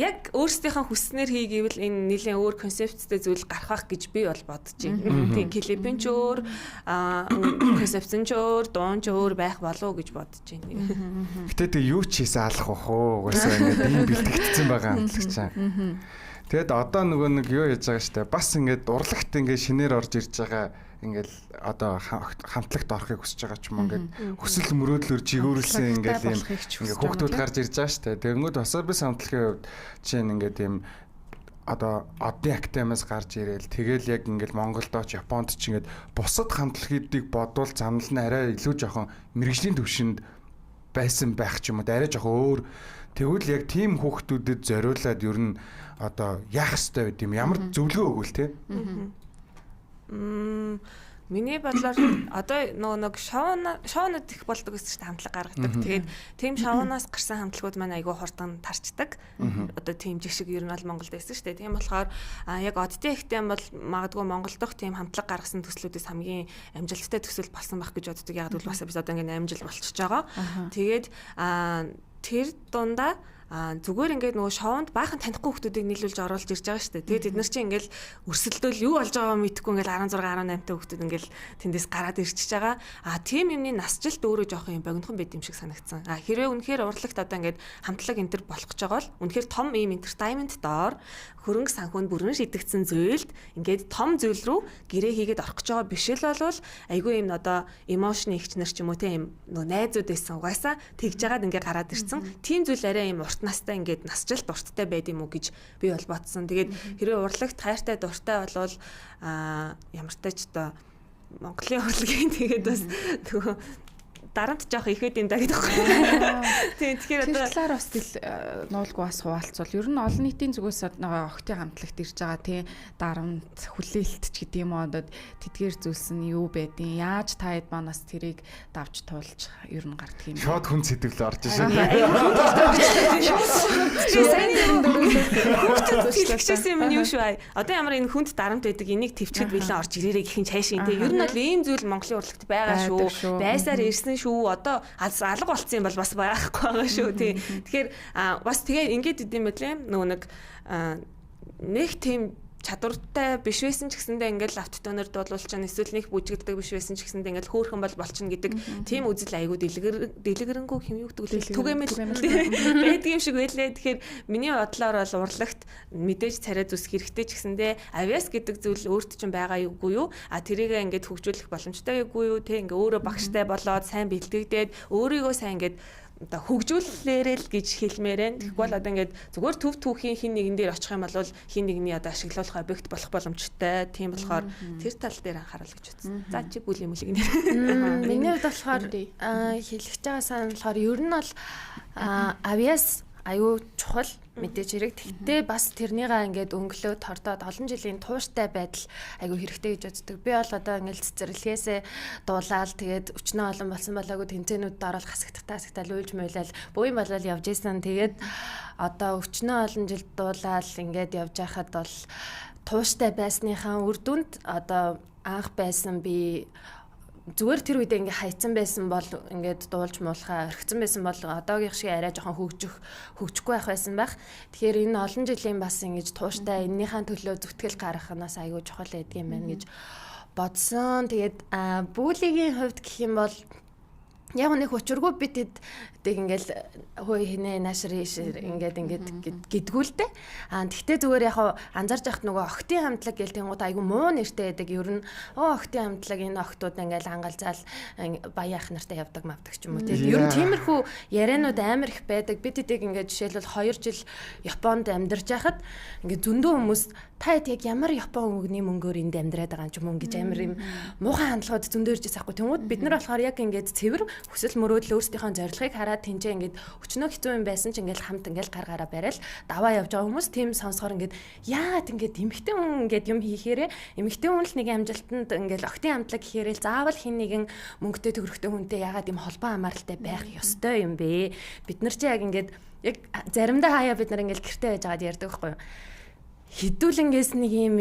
яг өөрсдийнхөө хүснээр хийгээвэл энэ нэлийн өөр концепттэй зүйл гарах гэж би бол бодож байна. Тийм клипэн ч өөр концепцэн ч өөр дуун ч өөр байх болов уу гэж бодож байна. Гэтэ тэг юу ч хийсэн алах бах уу угаасаа ингээд ийм бэлтгэгдсэн байгаа хамтлагч чаа. Тэгэд одоо нөгөө нэг юу яаж байгаа штэ бас ингээд урлагт ингээд шинээр орж ирж байгаа ингээд одоо хамтлагт орохыг хүсэж байгаа ч юм ингээд хүсэл мөрөөдлөөр жигүүрлсэн ингээд юм ингээд хүүхдүүд гарч ирж байгаа штэ. Тэгэнгүүт Wasabi хамтлагийн хувьд чинь ингээд юм одоо Oddity Academy-аас гарч ирээл тэгэл яг ингээд Монголд ч Японд ч ингээд бусад хамтлагуудыг бодвол замнал нь арай илүү жоохон мэрэгжлийн төвшөнд байсан байх ч юм уу арай жоохон өөр. Тэгвэл яг тийм хүүхдүүдэд зориулаад ер нь одоо яах ёстой байд юм ямар зөвлөгөө өгвөл те. Миний бодлоор одоо нэг шоунууд их болдог гэсэн чинь хамтлаг гаргадаг. Тэгээд тийм шоунаас гарсан хамтлагууд маань айгүй хурдан тарчдаг. Одоо тийм жишг ер нь бол Монголд байсан шүү дээ. Тийм болохоор яг Oddity Academy бол магадгүй Монгол дахь тийм хамтлаг гаргасан төслүүдээс хамгийн амжилттай төсөл болсон байх гэж боддог. Яг бол бас бид одоо ингээд амжилт болчихж байгаа. Тэгээд тэр дундаа зүгээр ингээд нөгөө шоунд баахан танихгүй хүмүүсийг нийлүүлж оруулж ирж байгаа шүү дээ. Тэгээд бид нар чинь ингээд өрсөлдөөл юу болж байгааг мэдэхгүй ингээд 16 18 та хүмүүс ингээд тэндээс гараад ирчихэж байгаа. Тийм юмны насжилт өөрөө жоох юм богинохон байд юм шиг санагдсан. Хэрвээ үнэхээр урлагт одоо ингээд хамтлаг энтер болох гэж байгаа бол үнэхээр том ийм entertainment доор хөрөнгө санхүүнд бүрэн шидэгдсэн зүйлд ингээд том зүйл рүү гэрээ хийгээд орох гэж байгаа биш л болвол айгүй юм одоо эмошны ихчнэр ч юм уу тийм нөгөө найзууд байсан угаасаа тэгж жагаад ингээд гараад ирсэн. Тийм зүйл арай юм урт настай ингээд насжилт урттай байд юм уу гэж би бол бодсон. Тэгээд хэрвээ урлагт хайртай дуртай болвол ямар ч тач одоо Монголын урлагийн тэгээд бас дарамт жоох ихэд юм да гэдэг байна. Тэгэхээр одоо талаар бас нуулгүй бас хуваалцвал ер нь олон нийтийн зүгээс нөгөө охтын хамтлагт ирж байгаа тийм дарамт хүлээлт ч гэдэг юм уу одоо тэдгээр зүйлс нь юу байдیں۔ Яаж таад манаас тэрийг давж туулж ер нь гардаг юм бэ? Шууд хүн сэтгэл орж шин. Хэлчихсэн юм юу шүү. Одоо ямар энэ хүнд дарамт байдаг энийг твчгэд билэн орж ирээрэй гэх юм цаашин. Ер нь бол ийм зүйл Монголын урлагт байгаа шүү. Байсаар ирсэн одоо алга болцсон юм бол бас байхгүй байгаа шүү тий. Тэгэхээр бас тэгээ ингэж идэм байлээ. Нөгөө нэг тийм чадвартай биш байсан ч гэсэндээ ингээл автотоноор дуулуулчихна эсвэл нэг бүжигддэг биш байсан ч гэсэндээ ингээл хөөрхөн бол болчихно гэдэг тийм үзэл айгуу дэлгэрэнгүй хэм юу гэдэг түгээмэл байдаг юм шиг байлээ. Тэгэхээр миний бодлоор бол урлагт мэдээж царай зүс хэрэгтэй ч гэсэндээ авиас гэдэг зүйл өөрт чинь байгаа юугүй юу? Тэрийгээ ингээд хөгжүүлэх боломжтой юугүй юу? Тэ ингээ өөрөө багштай болоод сайн бэлтгэгдээд өөрийгөө сайн ингээд одоо хөгжүүлээрэл гэж хэлмээрэн. Тэгвэл одоо ингээд зүгээр төв түүхийн хин нэгэн дээр очих юм бол хин нэгний одоо ашиглуулах объект болох боломжтой. Тийм болохоор тэр тал дээр анхаарал гэж утсан. За чи бүл юм үлэг нэр. Миний хувьд болохоор хэлэх байгаа сайн болохоор ер нь бол авиас аюу чухал мэдээж хэрэг. Тэгтээ бас тэрнийгаа ингээд өнгөлөө тордоод олон жилийн тууштай байдал айгүй хэрэгтэй гэж үздэг. Би бол одоо ингээд цэцэрлэгээсээ дуулаад тэгээд өчнөө олон болсон болоогүй тэнцэнүүд орол хасагдтаа луйлж муулаад бууин болол явж исэн. Тэгээд одоо өчнөө олон жил дуулаад ингээд явж байхад бол тууштай байсныхаа үр дүнд одоо анх байсан би зүгээр тэр үед ингээ хайцсан байсан бол ингээд дуулж муулахаа орхицсан байсан бол одоогийнх шиг арай жоохон хөгжихгүй байх байсан байх. Тэгэхээр энэ олон жилийн бас ингэж тууштай эннийхэн төлөө зүтгэл гаргахнаас аягүй чухал байдаг юм байна гэж бодсон. Тэгээд бүүлигийн хувьд гэх юм бол яг нэг учиргүй бид ингээл хөөе хинэ наашир ингээд гэдгүүлтэй. Тэгтээ зүгээр яг анзаарч яхад нөгөө охтын хамтлаг гэл тэнгууд айгу муу нэртэй байдаг. Ер нь охтын хамтлаг энэ охтууд ингээл ангалзаал баян ах нартай явдаг мавдаг ч юм уу. Тэгээд ер нь тиймэрхүү ярианууд амар их байдаг. Бид эдэг ингээд жишээлбэл 2 жил Японд амьдарч байхад ингээд зөндөө хүмүүс та яг ямар Япон өнгөний мөнгөөр энд амьдраад байгаа юм гэж амар юм муухай хандлагууд зөндөө ирж байгаа хгүй. Тэнгууд бид нар болохоор яг ингээд цэвэр хүсэл мөрөөдөл өөрсдийнхөө зорилгыг хараад тэнцээ ингээд өчнөө хэцүү юм байсан ч ингээд хамт ингээд гар гараа барайл даваа явж байгаа хүмүүс тийм сонсохоор ингээд яагаад ингээд эмэгтэй хүн ингээд юм хийхээрээ эмэгтэй хүн л нэг амжилтанд ингээд охтын хамтлаг гэхээрээ заавал хин нэгэн мөнгөтэй төгрөгтэй хүнтэй яагаад юм холбоо хамааралтай байх ёстой юм бэ? Бид нар чи яг ингээд яг заримдаа хаяа бид нар ингээд гэртээ байж байгаад ярьдаг байхгүй юу? Хідүүлэнгээс нэг юм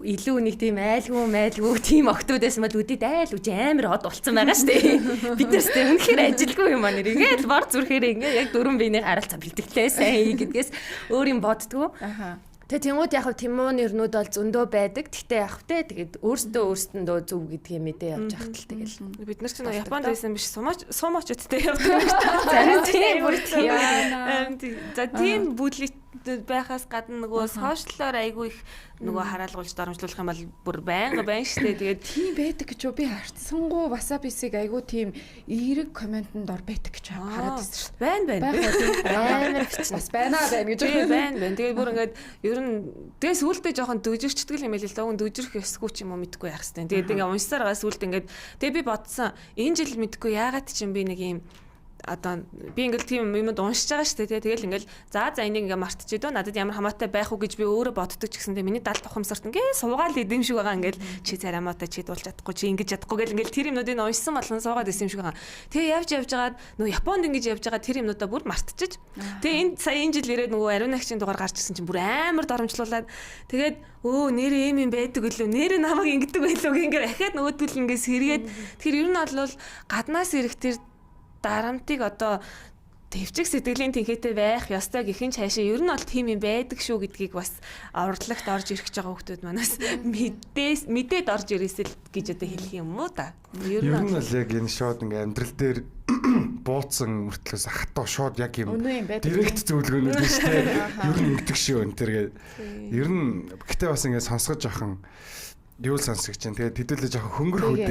илүү нэг тийм айлгүй тийм октод байсан бол үдэд айл үжи амар од болцсон байгаа шүү дээ. Бид нар ч үнэхээр ажилгүй юм аа нэр. Ингээд бор зүрхээр ингээд яг дөрвөн биений харилцаа бэлтгэлээ сайн гэдгээс өөр юм боддгоо. Тэгээ тэнгууд яг тимон нэрнүүд бол зөндөө байдаг. Гэхдээ яг тэгээд өөрсдөө зөв гэдгийг мэдээ явж ахтал тэгэл. Бид нар ч нэг Японд байсан биш сумаачудтай явдаг шүү дээ. Зарим тийм бүр тийм. За тийм бүдлэг байхаас гадна нөгөө сошиаллоор айгүй их нөгөө хараалгуулж дарамжлуулах юм бол бүр байнга шүү дээ. Тэгээд тийм байдаг гэж би харцсангуу WhatsApp-ийг айгүй тийм эерэг комментэнд ор байдаг гэж хараад байсан шүү дээ. Байна. Бас байна гэж. Байна. Тэгээд бүр ингээд ер нь тэгээ сүултээ жоохон дөжөрчдөг юм байл л да. Дөжөрөх ёсгүй ч юм уу мэдгүй яах хэвээр. Тэгээд ингээд уншсаар байгаа сүулт ингээд тэгээ би бодсон энэ жил мэдгүй яагаад ч юм би нэг юм одоо би ингээл тийм юмд уншиж байгаа шүү дээ. Тэгэл ингээл за энийг ингээ мартчихэдөө надад ямар хамаатай байх уу гэж би өөрөө боддог ч гэсэндээ миний 70 тухамсарт ингээ суугаал идэм шиг байгаа ингээл чи царамаатай чи дуулж чадахгүй чи ингэж чадахгүй гэл ингээл тэр юмнуудыг уншсан болгон суугаад исэн юм шиг байгаа. Тэгээ явж байгаа нөгөө Японд ингэж явж байгаа тэр юмнуудаа бүр мартчихж. Тэгээ энэ жил ирээд нөгөө ариун агчийн дугаар гарч ирсэн чинь бүр амар доромжлуулаад тэгээд нэр юм байдаг үлээ нэр намайг ингэдэг байлоо гингээр ахаад нөгөөдгөл ингээ сэргээд тэгэхээр ер нь бол гаднаас ирэх тэр дарамтыг одоо төвчг сэтгэлийн тэнхээтэй байх ёстой гэхин цаашаа ер нь бол тийм юм байдаг шүү гэдгийг бас урлагт орж ирэх гэж байгаа хүмүүс манаас мэдээд орж ирээсэл гэж одоо хэлэх юм уу та. Ер нь бол яг энэ шууд ингээ амьдрал дээр бууцсан мөртлөөс хатуу шууд яг юм директ зөвлөгөөнүүд нь шүү дээ. Ер нь ингэдэг шүү энэ тэргээд. Ер нь гэтээ бас ингээ сонсгож ахын юу л сонсож чинь тэгээд хэдүүлээ жоохон хөнгөрөх үү.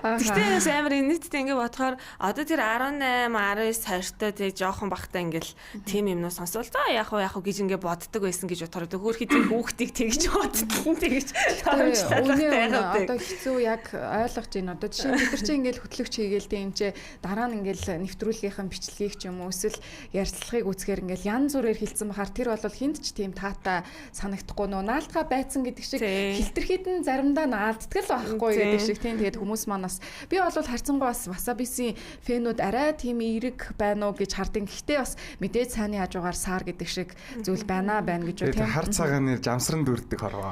Тэгтээ амар нийтдээ ингэ бодохоор одоо тэр 18 19 хайртай тэг жоохон багтаа ингээл тим юмнуу сонсвол за яг уу гэж ингэ боддог байсан гэж бодохоор хөөхий тэр хүүхдийг тэгж боддсон тэгж одоо хэцүү яг ойлгож байна. Одоо жишээ нь бид нар чинь ингээл хөтлөгч хийгээл тийм ч дараа нь ингээл нэвтрүүлгийнхаа бичлэгийг ч юм уу эсвэл ярилцлагыг үзэхээр ингээл янз бүрээр хилцсэн бахаар тэр бол хинт ч тийм таатай санагдахгүй нөө наалтгаа байсан гэдэг шиг хилтерхийдэн заримдаа наалддаг л байхгүй гэдэг шиг тийм. Тэгээд хүмүүс манаас би бол харцангуй бас васабисын фэнүүд арай тийм эерэг байна уу гэж хардсан. Гэхдээ бас мэдээж цааны хажуугаар саар гэдэг шиг зүйл байна гэж үү тийм. Хар цагааны жамсран дүрдэг хорвоо.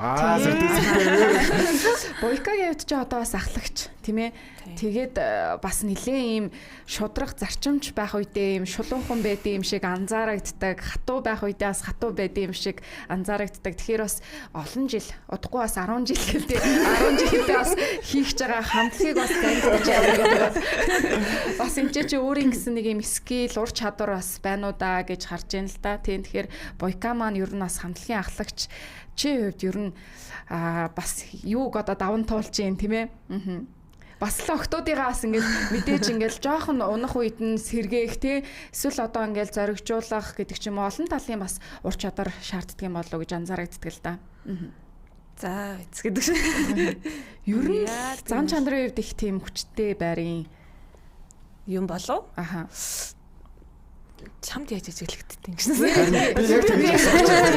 Бойкагийн хувьд ч одоо бас ахлагч тийм ээ. Тэгээд бас нэлээ ийм шудрах зарчимч байх үедээ ийм шулуухан байдığım шиг анзаарагддаг, хатуу байх үедээ бас хатуу байдığım шиг анзаарагддаг. Тэгэхээр бас олон жил, удахгүй бас 10 жил гэлтэй 10 жилдээ бас хийх гэж байгаа хамтлагийг бас дайгдаж явдаг. Бас энэ чи өөрийн гэсэн нэг юм скил, ур чадвар бас байна уу да гэж харж байна л да. Тийм тэгэхээр Бойка маань ер нь бас хамтлагийн ахлагч чи хувьд ер нь бас юуг одоо даван туулж юм тийм ээ. Бас л октоодыгаас ингээл мэдээж ингээл жоохон унах үед нь сэргээх тий эсвэл одоо ингээл зоригжуулах гэдэг ч юм уу олон талын бас ур чадвар шаарддаг юм болоо гэж анзаарагддаг л да. За эцгэдэг шиг. Ер нь зам чанарын хувьд их тийм хүчтэй байрын юм болов? Аха. Чамд яаж ажиглагддаг юм гэсэн. Би яг тийм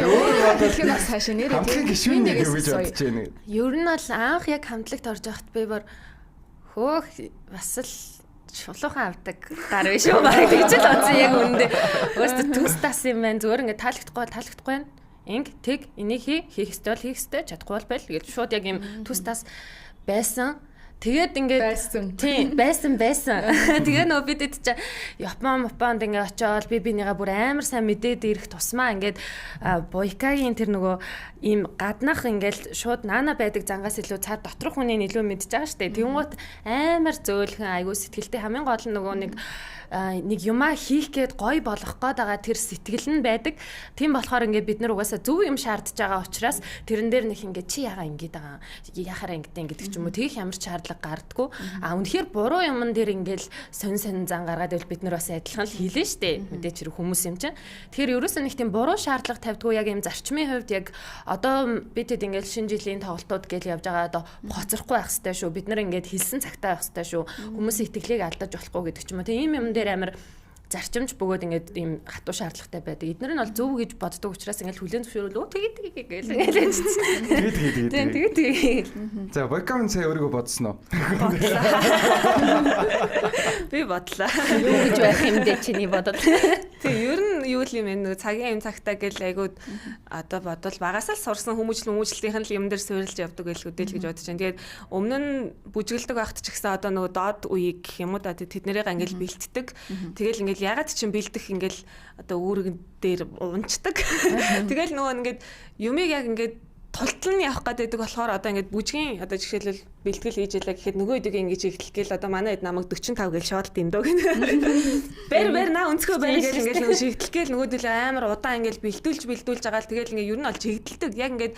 өөрөө бас хаашаа нэрээ хамтлаг гişүүн нэг гэж бодож байна. Ер нь бол анх яг хамтлагт орж байхад би бүр хөөх бас л шулуухан авдаг гар биш үү баг гэж л бодсон яг үндэ. Өөстө төс тас юм байна. Зүгээр ингээд таалагдахгүй байна. Инг тэг энийг хийх ёстой чадахгүй бол байл гэж шууд яг юм төс тас байсан. Тэгээд ингээд тийм байсан. Тэгээ нөө бид ч Японд ингээд очиод бинийгаа бүр амар сайн мэдээд ирэх тусмаа ингээд Бойкагийн тэр нөгөө ийм гаднах ингээд шууд наана байдаг зангаас илүү цаад доторх хүний илүү мэдж байгаа штэ. Тэнгуут амар зөөлхөн айгуу сэтгэлтэй хамгийн гол нь нөгөө нэг юмаа хийх гээд гоё болох гээд байгаа тэр сэтгэл нь байдаг. Тийм болохоор ингээд бид нар угаасаа зөв юм шаардж байгаа учраас тэрэн дээр нэг ингээд чи яага ингээд байгаа яхаараа ингээд ч юм уу тэгэх ямар шаардлага гардггүй. Үнэхээр буруу юмн дээр ингээд сонь зан гаргаад байвал бид нар бас адилхан л хийлээ штэ. Мэдээч хэрэг хүмүүс юм чинь. Тэгэхээр ерөөсөө нэг тийм буруу шаардлага тавьдгүй яг юм зарчмын хувьд яг одоо бид хэд ингээд шинэ жилийн тоглолтууд гэж явж байгаа одоо хоцрохгүй байх хэрэгтэй шүү. Бид нар ингээд хэлсэн цагтаа байх хэрэгтэй шүү. Хүмүүсийн итгэлийг алдаж болохгүй гэдэг ч юм уу. Тийм юм дээр амар зарчимч бөгөөд ингээд ийм хатуу шаардлагатай байдаг. Эднэр нь бол зөв гэж боддог учраас ингээд хүлэн зөвшөөрөл тэгээд. За Бойкамен сая өөрийгөө бодсон уу? Би бодлоо. Юу гэж байх юм бэ чиний бодол? Тэг ер нь юу л юм бэ? Цагийн юм цагтаа гэл айгууд одоо бодвол багасаа л сурсан хүмүүжлийнхэн л юм дээр суурилж явдаг байлгүй гэж бодож байна. Тэгээд өмнө нь бүжгэлдэг байхад ч гэсэн одоо нөгөө доод үеийг гэх юм уу да тэднэрийг ингээд бэлтдэг. Тэгэл ингээд ягаад ч юм бэлдэх ингээл одоо үүргэн дээр унцдаг. Тэгэл нөгөө ингээд юмыг яг ингээд тултал нь явах гэдэг болохоор одоо ингээд бүжгийн одоо жишээлбэл бэлтгэл хийж ялаа гэхэд нөгөө хэдийг ингэж ихлэх гээл одоо манай хэд намайг 45 гээл шууд дэндөө гэнэ. Бэр наа өнцгөө байна гээл ингээд нөгөө шигдэл гээл нөгөөдөл амар удаан ингээд бэлдүүлж байгаа л тэгэл ингээд ер нь бол чигдэлдэг. Яг ингээд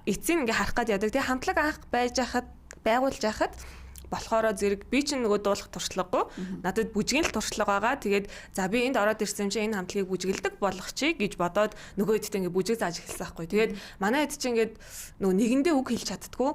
эцсийн ингээд харах гад яадаг. Тэгээ хамтлаг анх байгуулж яхад болохоор зэрэг би чинь нөгөө дуулах туршлагагүй. Надад бүжгийн л туршлага байгаа. Тэгээд за би энд ороод ирсэн чинь энэ хамтлагийг бүжгэлдэг болгох чи гэж бодоод нөгөө хэдтэй ингээ бүжиг зааж эхэлсэн байхгүй. Тэгээд манай хэд чинь ингээд нөгөө нэгэндээ үг хэлж чаддгүй.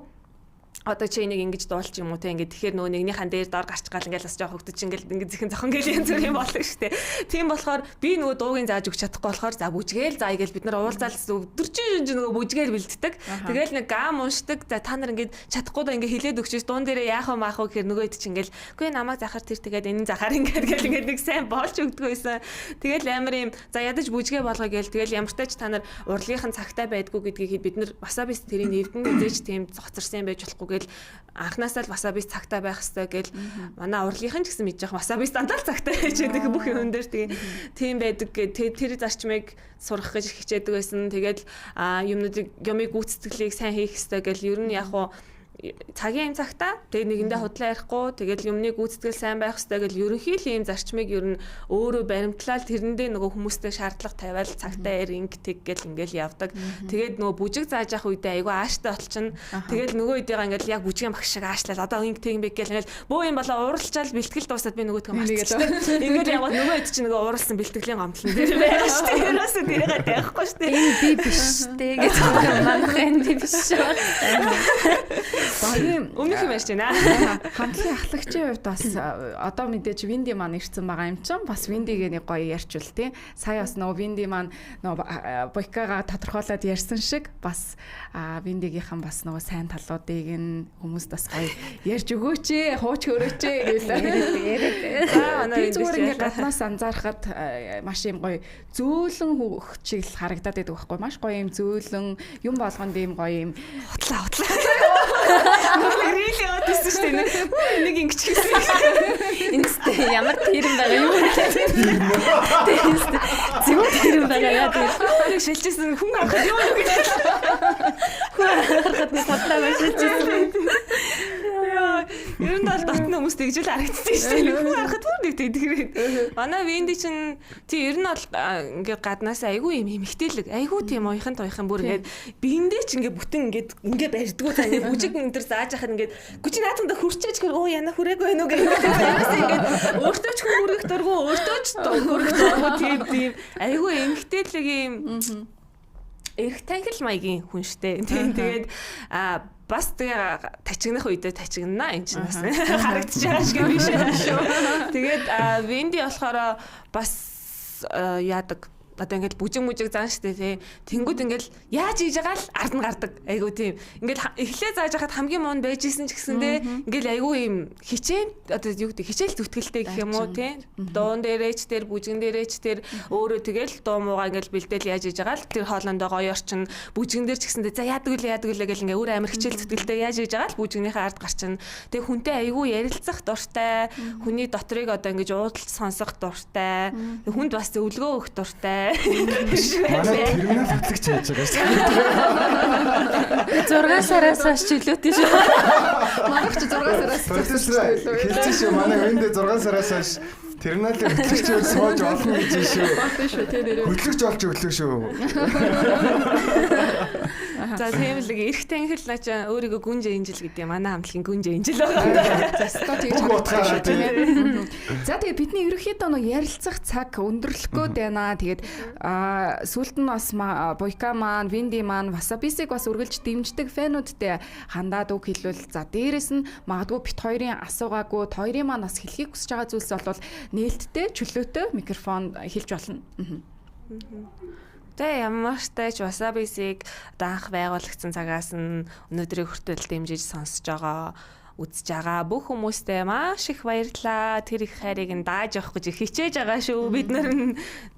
Одоо чи энийг ингэж дуулч юм уу те ингээд тэгэхээр нөгөө нэгнийхэн дээр дор гарч гал ингээл бас жоох хөвдөж ингээл ингээд зихэн зохон гэл янз бүр юм болно штэ. Тийм болохоор би нөгөө дуугийн зааж өгч чадахгүй болохоор за бүжгээл заая гэж бид нар уулзаал өдөржин нөгөө бүжгээл бэлддэг. Тэгэл нэг гам уншдаг. За та нар ингээд чадахгүй да ингээд хилээд өгчөөс дуун дээрээ яах вэ маах вэ гэхээр нөгөө хэд чи ингээл үгүй намайг захаар тэр тэгээд энэ захаар ингээд нэг сайн боолч өгдөг байсан. Тэгэл амар юм за ядаж бүжгээ болгоё гээл тэгэл ямартай ч та нар урлагийнхан цагтай байдгүй гэдгийг бид нар васабис тэрийг нэвдэн үзэж тийм цоцорсон байж болохгүй ингээл анхнаасаа л васаби цагтаа байх хэрэгтэй гэл манай урлагийнхан ч гэсэн мэдж байгаа васаби стандарт цагтаа хийж байдаг бүх юм дээр тэгээ тийм байдаг гэ тэр зарчмыг сурах гэж хичээдэг байсан. Тэгээд юмыг гүйцэтгэлийг сайн хийх хэрэгтэй гэл ер нь яг уу цагийн цагтаа тэгээд нэгэндээ худлаа ярихгүй тэгээд юмны гүйцэтгэл сайн байх хэрэгтэй гэл ерөнхийдөө ийм зарчмыг ер нь өөрөө баримтлал тэрэндээ нөгөө хүмүүстэй шаардлага тавиал цагтаа ингэдэг гэл ингээл явдаг. Тэгээд нөгөө бүжиг зааж явах үедээ айгүй ааштай болчихно. Тэгээд нөгөө үедээ ингээл яг бүжгийн багш шиг аашлал одоо ингэ тэг гэл ингээл бөө юм болоо уралчаал бэлтгэл дуусаад би нөгөөдгөө марчихсан. Ингээд яваад нөгөө хэд чи нөгөө уралсан бэлтгэлийн гомдлон дээр байна шүү дээ. Ерөөсөө тэрийг таяхгүй шүү дээ. Энэ би биш дээ гэж манайхан би биш шүү. Өмнөх юм ярьж байна. Хамтлагийн ахлагчийн хувьд бас одоо мэдээж Винди маань ирсэн байгаа юм чинь бас Виндигээ нэг гоё ярьчвал тий. Сая бас нөгөө Винди маань нөгөө Бойкагаа тодорхойлоод ярьсан шиг бас Виндигийнхан бас нөгөө сайн талуудыг нь хүмүүст бас гоё ярьж өгөөч ээ, хууч хөрөөч ээ гэлээ. Би зүгээр ингээд гаднаас анзаархад маш юм гоё зөөлөн хөгчиг л харагдаад байдаг байхгүй маш гоё юм зөөлөн юм болгонд юм гоё юм хутлаа Really оодсэн шүү дээ. Нэг ингэж хийсэн. Инстэ ямар тэрэм байгаа юм бэ? Зөв тэрэм байгаа яа тэр. Шилжсэн хүн харахад юу гэж. Хүн харахад нэг татлаа шилжсэн. Ер нь бол дотны хүмүүс тэгжэл харагдсан шүү дээ. Хүн харахад бүр нэг тэгрэхэд. Манай Винди чинь тий ер нь бол ингээд гаднаас айгүй юм эмхтэлэг. Айгүй тийм уяхан бүр ингээд биендээ ч ингээд бүтэн ингээд барьдгуу цаа ингээд бүжиг энэ төр зааж яхад ингээд гүчи наатанда хурчээж гэр оо яна хүрээгүй байна уу гэх ингээд өөртөө ч хүргэх дургу өөртөө ч хүргэх дургу тийм айгүй эмхтэлэг юм эрх тангил маягийн хүн штэ. Тэгээд бас тэгээ тачигнах үедээ тачигнаа энэ ч бас харагдаж байгаа шиг биш шүү. Тэгээд Винди болохоор бас яадаг одоо ингээд бүжиг заан штэ тий. Тэнгүүд ингээд яаж хийж байгаа л ард нь гардаг. Айгу тийм. Ингээд эхлээ зааж хахад хамгийн муу байж исэн ч гэсэндээ ингээд айгу юм хичээл одоо юу гэдэг хичээл зүтгэлтэй гэх юм уу тий. Дуун дээрээч тэр бүжигэн дээрээч тэр өөрөө тэгэл дуу муугаа ингээд бэлдээл яаж хийж байгаа л тэр хоолондоо гоё орчин бүжигэн дээр ч гэсэндээ за яадаг үлээ гэл ингээд өөр амир хичээл зүтгэлтэй яаж хийж байгаа л бүжигнийхээ ард гарчин. Тэг хүнтэй айгу ярилцах дуртай. Хүний дотрыг одоо ингээд уудалж сонсох дуртай. Хүнд бас өвлгөө өгөх дуртай. Манай тэрминал хөтлөгч яаж байгаа шүү. 6 сараас хойш чөлөөтэй шүү. Манайх ч 6 сараас хэлсэн шүү. Манай Винди 6 сараас хойш терминалын хөтлөгчөөр сууж олно гэж шүү. Хөтлөгч олж өглөө шүү. За тийм л эрх тангил наача өөрийгөө гүнжээ инжил гэдэг манай хамтлагийн гүнжээ инжил байгаа. За тэгж харагдаж шүү тийм. За тэгээ бидний ерөнхийдөө нэг ярилцах цаг өндөрлөх гээд байна. Тэгээд сүүлд нь бас Бойка маань, Винди маань Васабисыг бас үргэлж дэмждэг фэнүүдтэй хандаад үг хэлвэл за дээрэс нь магадгүй бит хоёрын асуугаагүй хоёрын маань бас хэлхийг хүсэж байгаа зүйлс бол нээлттэй, чөлөөтэй микрофон хэлж болно. Тэ ямар ч тач Васабисыг анх байгуулагдсан цагаас нь өнөөдрийг хүртэл дэмжиж сонсож байгаа үзэж байгаа бүх хүмүүстээ маш их баярлалаа. Тэр их хайрыг нь дааж явах гэж хичээж байгаа шүү. Бид нар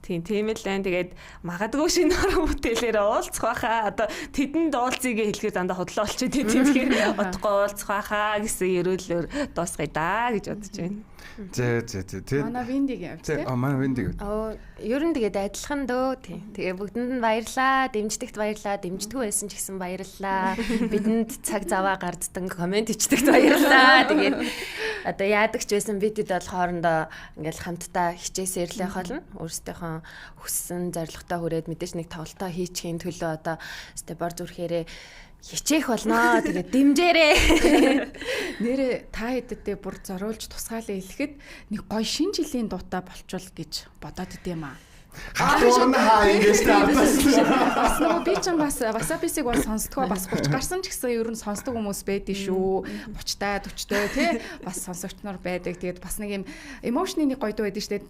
тийм л байна. Тэгээд магадгүй шинэ орон бүтээлээр уулзах байхаа. Одоо тэдэнд уулзъя хэлэхээр дандаа худлаа болчиход тэгэхээр утгагүй уулзах байхаа гэсэн ерөөлөөр дуусгая даа гэж бодож байна. Зэ. Манай Виндигийн хувьд тийм. Манай Виндиг. Ер нь тэгээд адилхан дөө тийм. Тэгээ бүгдэнд нь баярлаа, дэмждэгт баярлаа, дэмждэггүй байсан ч гэсэн баярлалаа. Бидэнд цаг заваа гарддаг комент ичдэгт баярлалаа. Тэгээд одоо яадаг ч байсан бидэд бол хоорондоо ингээл хамтдаа хичээсээр л явах болно. Өөрсдийнхөө хүссэн зорилготой хүрээд мэдээж нэг тоглолтоо хийчихин төлөө одоо стебор зүрхээрээ хичээх болно. Тэгээд дэмжээрээ. Нэрээ та хэдэдээ бүр зориулж тусгаалаа хэлэхэд нэг гоё шинэ жилийн дуутай болчвол гэж бодоод идэм аа. Хатуун хаа ингэж таартаас. Бас нөгөө би ч бас Васабисыг бол сонсдгоо бас 30 гарсан ч гэсэн ер нь сонсдог хүмүүс байдгийн шүү. 30-тай 40-тай тий бас сонсогч нар байдаг. Тэгээд бас нэг юм эмошны нэг гоё дуу байдаг шүү дээ.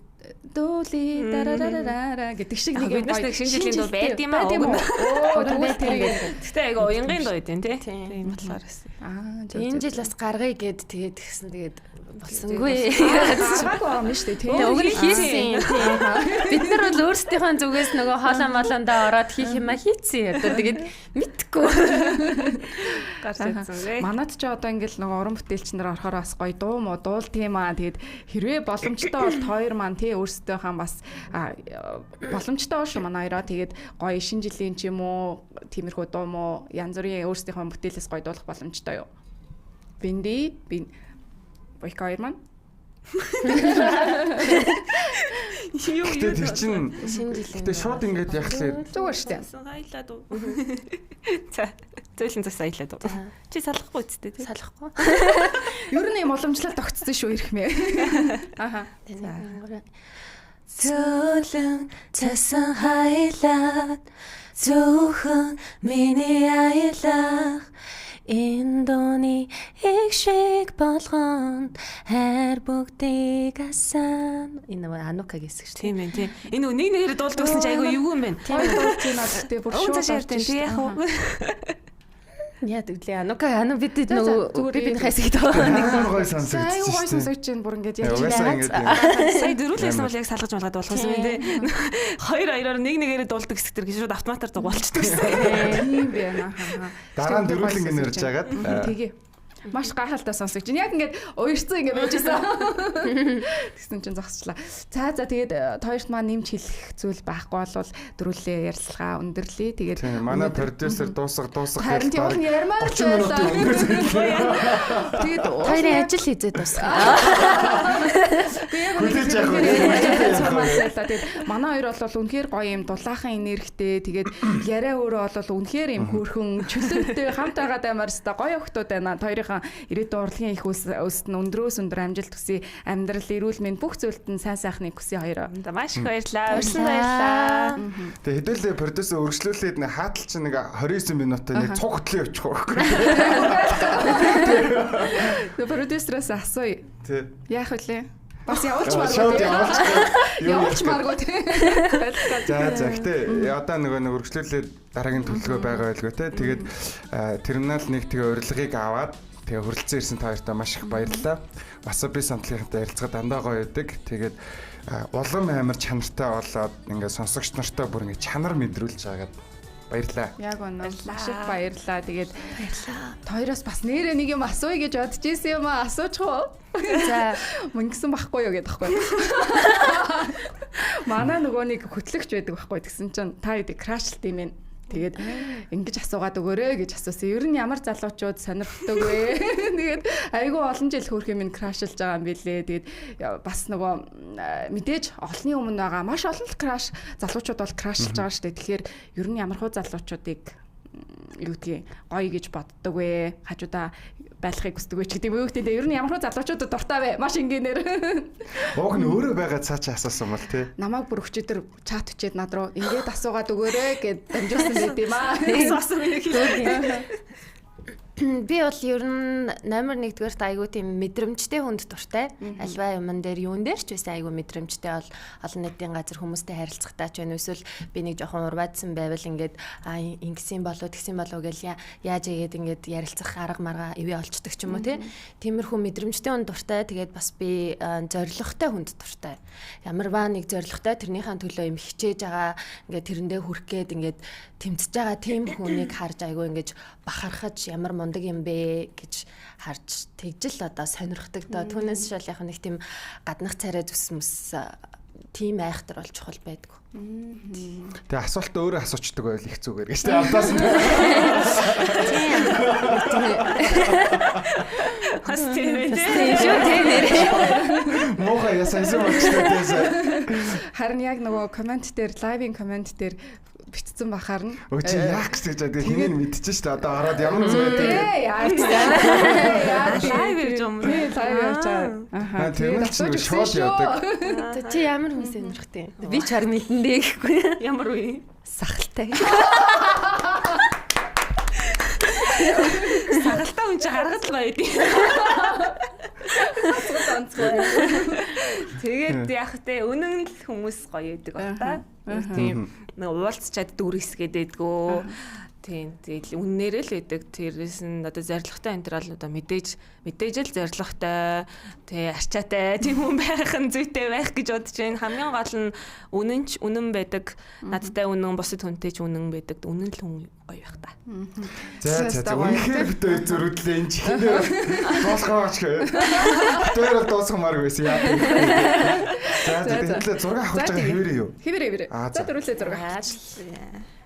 Дуули дарарарара гэдэг шиг нэг юм гоё шинэ жилийн дуу байд юм аа. Тэгтээ айгаа уянгийн дуу байдیں۔ Тийм болохоор бас. Энэ жил бас гаргая гэд тэгээд тэгсэн тэгээд болсонгүй. Агаагүй байгаа юм шүү дээ. Тийм. Уг нь хийсэн. Бид нар бол өөрсдийнхөө зүгээс нөгөө хоолой молондоо ороод хийх юма хийцэн. Одоо тэгээд мэдхгүй. Гарч ирсэн. Манад ч одоо ингээл нөгөө уран бүтээлч нар орохоор бас гоё дуу муу дуул тийм аа. Тэгээд хэрвээ боломжтой бол хоёр маань тий өөрсдийнхөө бас боломжтой бол шүү манай хоёроо. Тэгээд гоё шинэ жилийн ч юм уу тиймэрхүү дуу муу янз бүрийн өөрсдийнхөө бүтээлээс гоё дуулах боломжтой юу? Бинди Бойко хоёр маань. Гэтэ тэр чинь Шинэ жилийн. гэтэ шууд ингээд яхлаа. Зүгээр штэ. Саялаад уу. За, зөөлөн зас саялаад уу. Чи салахгүй үсттэй тий. Салахгүй. Ер нь юм уламжлалт огцсон шүү ирэх мэ. Аха. Зөөлөн цасан хайлаад зөвхөн миний аялах Индони их шиг болгонд хайр бүгдийг асан. Энэ Анука гэсэн шүү. Тийм ээ тий. Энэ нэг нэгээр дуулдаг гэсэн чи айгүй юу юм бэ? Тийм дээ бүр шууд шаардсан тий яг уу. Яа гэвэл Анука бид нөгөө би хайсагт байгаа. Гой сонсогдсон. Аюу гой сонсогдож чинь бүр ингээд яг Сая дөрүүлсэн бол яг салгаж малгад болох юм тий. Хоёр-хоёроор нэг нэгээр дуулдаг хэсэг төр гэж шууд автоматар дугуулчихдаг гэсэн. тийм байна. Дараа нь дөрүүлэн гин ярьж агаад. Тэгээ. Маш гайхалтай сонсогч. Яг ингээд уярцсан ингээд байжсэн. Тэгсэн чинь зогсчлаа. За тэгээд хоёрт маань нэмж хэлэх зүйл байхгүй бол дөрүлээ ярилцлага өндөрлөе. Тэгээд манай продюсер дуусах харин тийм уул ярмаар 30 минутын өнгөрсөн. тэгээд Хоёрын ажил хийzээд тусах. Хүлээж яах вэ? Тэгээд манай хоёр бол үнэхээр гоё юм дулаахан энергитэй. Тэгээд яриа өөрөө бол үнэхээр юм хөөрхөн чөлөөтэй хамт байгаад аймаар өстой гоё охтууд байна. Хоёрын ирээдүйн урлагийн их өсөлт нь өндрөөс өндөр амжилт хүсье. Амьдрал эрүүл мэнд бүх зүйлд нь сайн сайхныг хүсье хоёроо. Маш их баярлалаа. Урьсан баярлалаа. Тэгээ хэдүүлээ продюсер өргөжлүүлээд нэг хаатал чинь нэг 29 минутаа нэг цуг хөтлөө явчих واخхой. Тэгээ продюсераас асууя. Тий. Яах вүлээ? Бас явуулч Шууд явуулч маргуу тий. За гэтээ одоо нөгөө нэг өргөжлүүлээд дараагийн төлөвлөгөө байгаа байлгүй те. Тэгээд терминал 1 тэгээ урилгыг аваад тэгээ хөрөлцөн ирсэн та хоёртаа маш их баярлалаа. Wasabi самтлагийнхантай ярилцахад дандаа гоё байдаг. Тэгээд улам амар чанартай болоод ингээд сонсогч нартай бүр ингээд чанар мэдрүүлж байгаад баярлалаа. Яг үнэ. Маш их баярлалаа. Тэгээд хоёроос бас нэрээ нэг юм асууя гэж бодож ирсэн юм аа. Асуучих уу? За мөнгөсөн байхгүй юу гэдэг байхгүй. Манай нөгөө нэг хөтлөгч байдаг байхгүй. Тэгсэн чинь та хэд крашлт юм бэ? Тэгээд ингэж асуугаад өгөөрэй гэж асуусан. Ер нь ямар залуучууд сонирхдаг вэ? Тэгээд айгүй олон жил хөрх юм крашлж байгаа юм билээ. Тэгээд бас нөгөө мэдээж олонний өмнө байгаа маш олон краш залуучууд бол крашлж байгаа шүү дээ. Тэгэхээр ер нь ямар хуу залуучуудыг юу гэдгийг гоё гэж боддог вэ? Хажуудаа байлахыг хүсдэг вэ гэдэг юм уу гэдэг. Ер нь ямар хуу залуучуудад дуртай вэ? Маш энгийнээр. Уг нь өөрөө байгаа цаачаа асуусан бол тий. Намайг бүр өчигдөр чат өчээд над руу ингээд асуугаад өгөөрэй гэд дамжуулсан байт юм аа. Би бол ер нь номер 1-р айгуу тийм мэдрэмжтэй хүнд дуртай. Альва юмн дээр юун дээр ч байсан айгуу мэдрэмжтэй бол олон нийтийн газар хүмүүстэй харилцахтаа ч байна. Эсвэл би нэг жоохон урваадсан байвал ингээд ингэсэн болоо тэгсэн болоо гэж яаж игээд ингээд ярилцах арга маргаа ивэ олцдог ч юм уу тиймэрхүү мэдрэмжтэй хүнд дуртай. Тэгээд бас би зоригтой хүнд дуртай. Ямарваа нэг зоригтой тэрнийхэн төлөө юм хичээж байгаа ингээд тэрэндээ хүрх гээд ингээд тэмцэж байгаа тийм хүнийг харж айгуу ингээд бахархаж ямар мундаг юм бэ гэж харж тэгжэл одоо сонирхдаг доо. Түүнээс шал яг нэг тийм гаднах царай зүсмэс тийм айхтар бол чухал байдгүй. Тэгээ асуулт өөрөө асуучдаг байл их зүгээр гэж тэ авдаас. Хас тийм ээ. Шүү тийм нэрээ. Мохо ясайсан болчихсон. Харин яг нөгөө комент дээр лайвын комент дээр битцсэн бахаар нь. Өө чи яах гэж байгаа хэнийг мэдчихэж шүү дээ. Одоо ороод ямар зүйл дээ. Яа. Лайв хийж юм. Лайв явж байгаа. Аа. Тэр нь шууд явдаг. Чи ямар хүн сонирхтой? Би ч харин мэдэндээ гэхгүй. Ямар үе? Сахалтай. Сахалтай хүн чи харгад л байдаг. Тэгээд яг тэ үнэн л хүмүүс гоё байдаг байна. Тийм нэг уулзчаад дүр хэсгээд байдгөө. Тийм. Тэгээд үннээр л байдаг. Тэрээс нь одоо зоригтой энэ төр бол одоо мэдээж л зоригтой, тэгээ арчаатай тийм хүн байх нь зүйтэй байх гэж бодож байна. Хамгийн гол нь үнэн байдаг. Надтай үнэн, бусад хүнтэй ч үнэн байдаг. Үнэн л хүн гоё байх та. За үнэхээр битээ зөрүүдлээ энэ чинь. Дуусгаач гэ. Тэр дуусгамаар байсан яа. За тэгэхээр зураг авах гэж байгаа хэвээрээ юу? Хэвээрээ. За дөрүлээ зураг авах.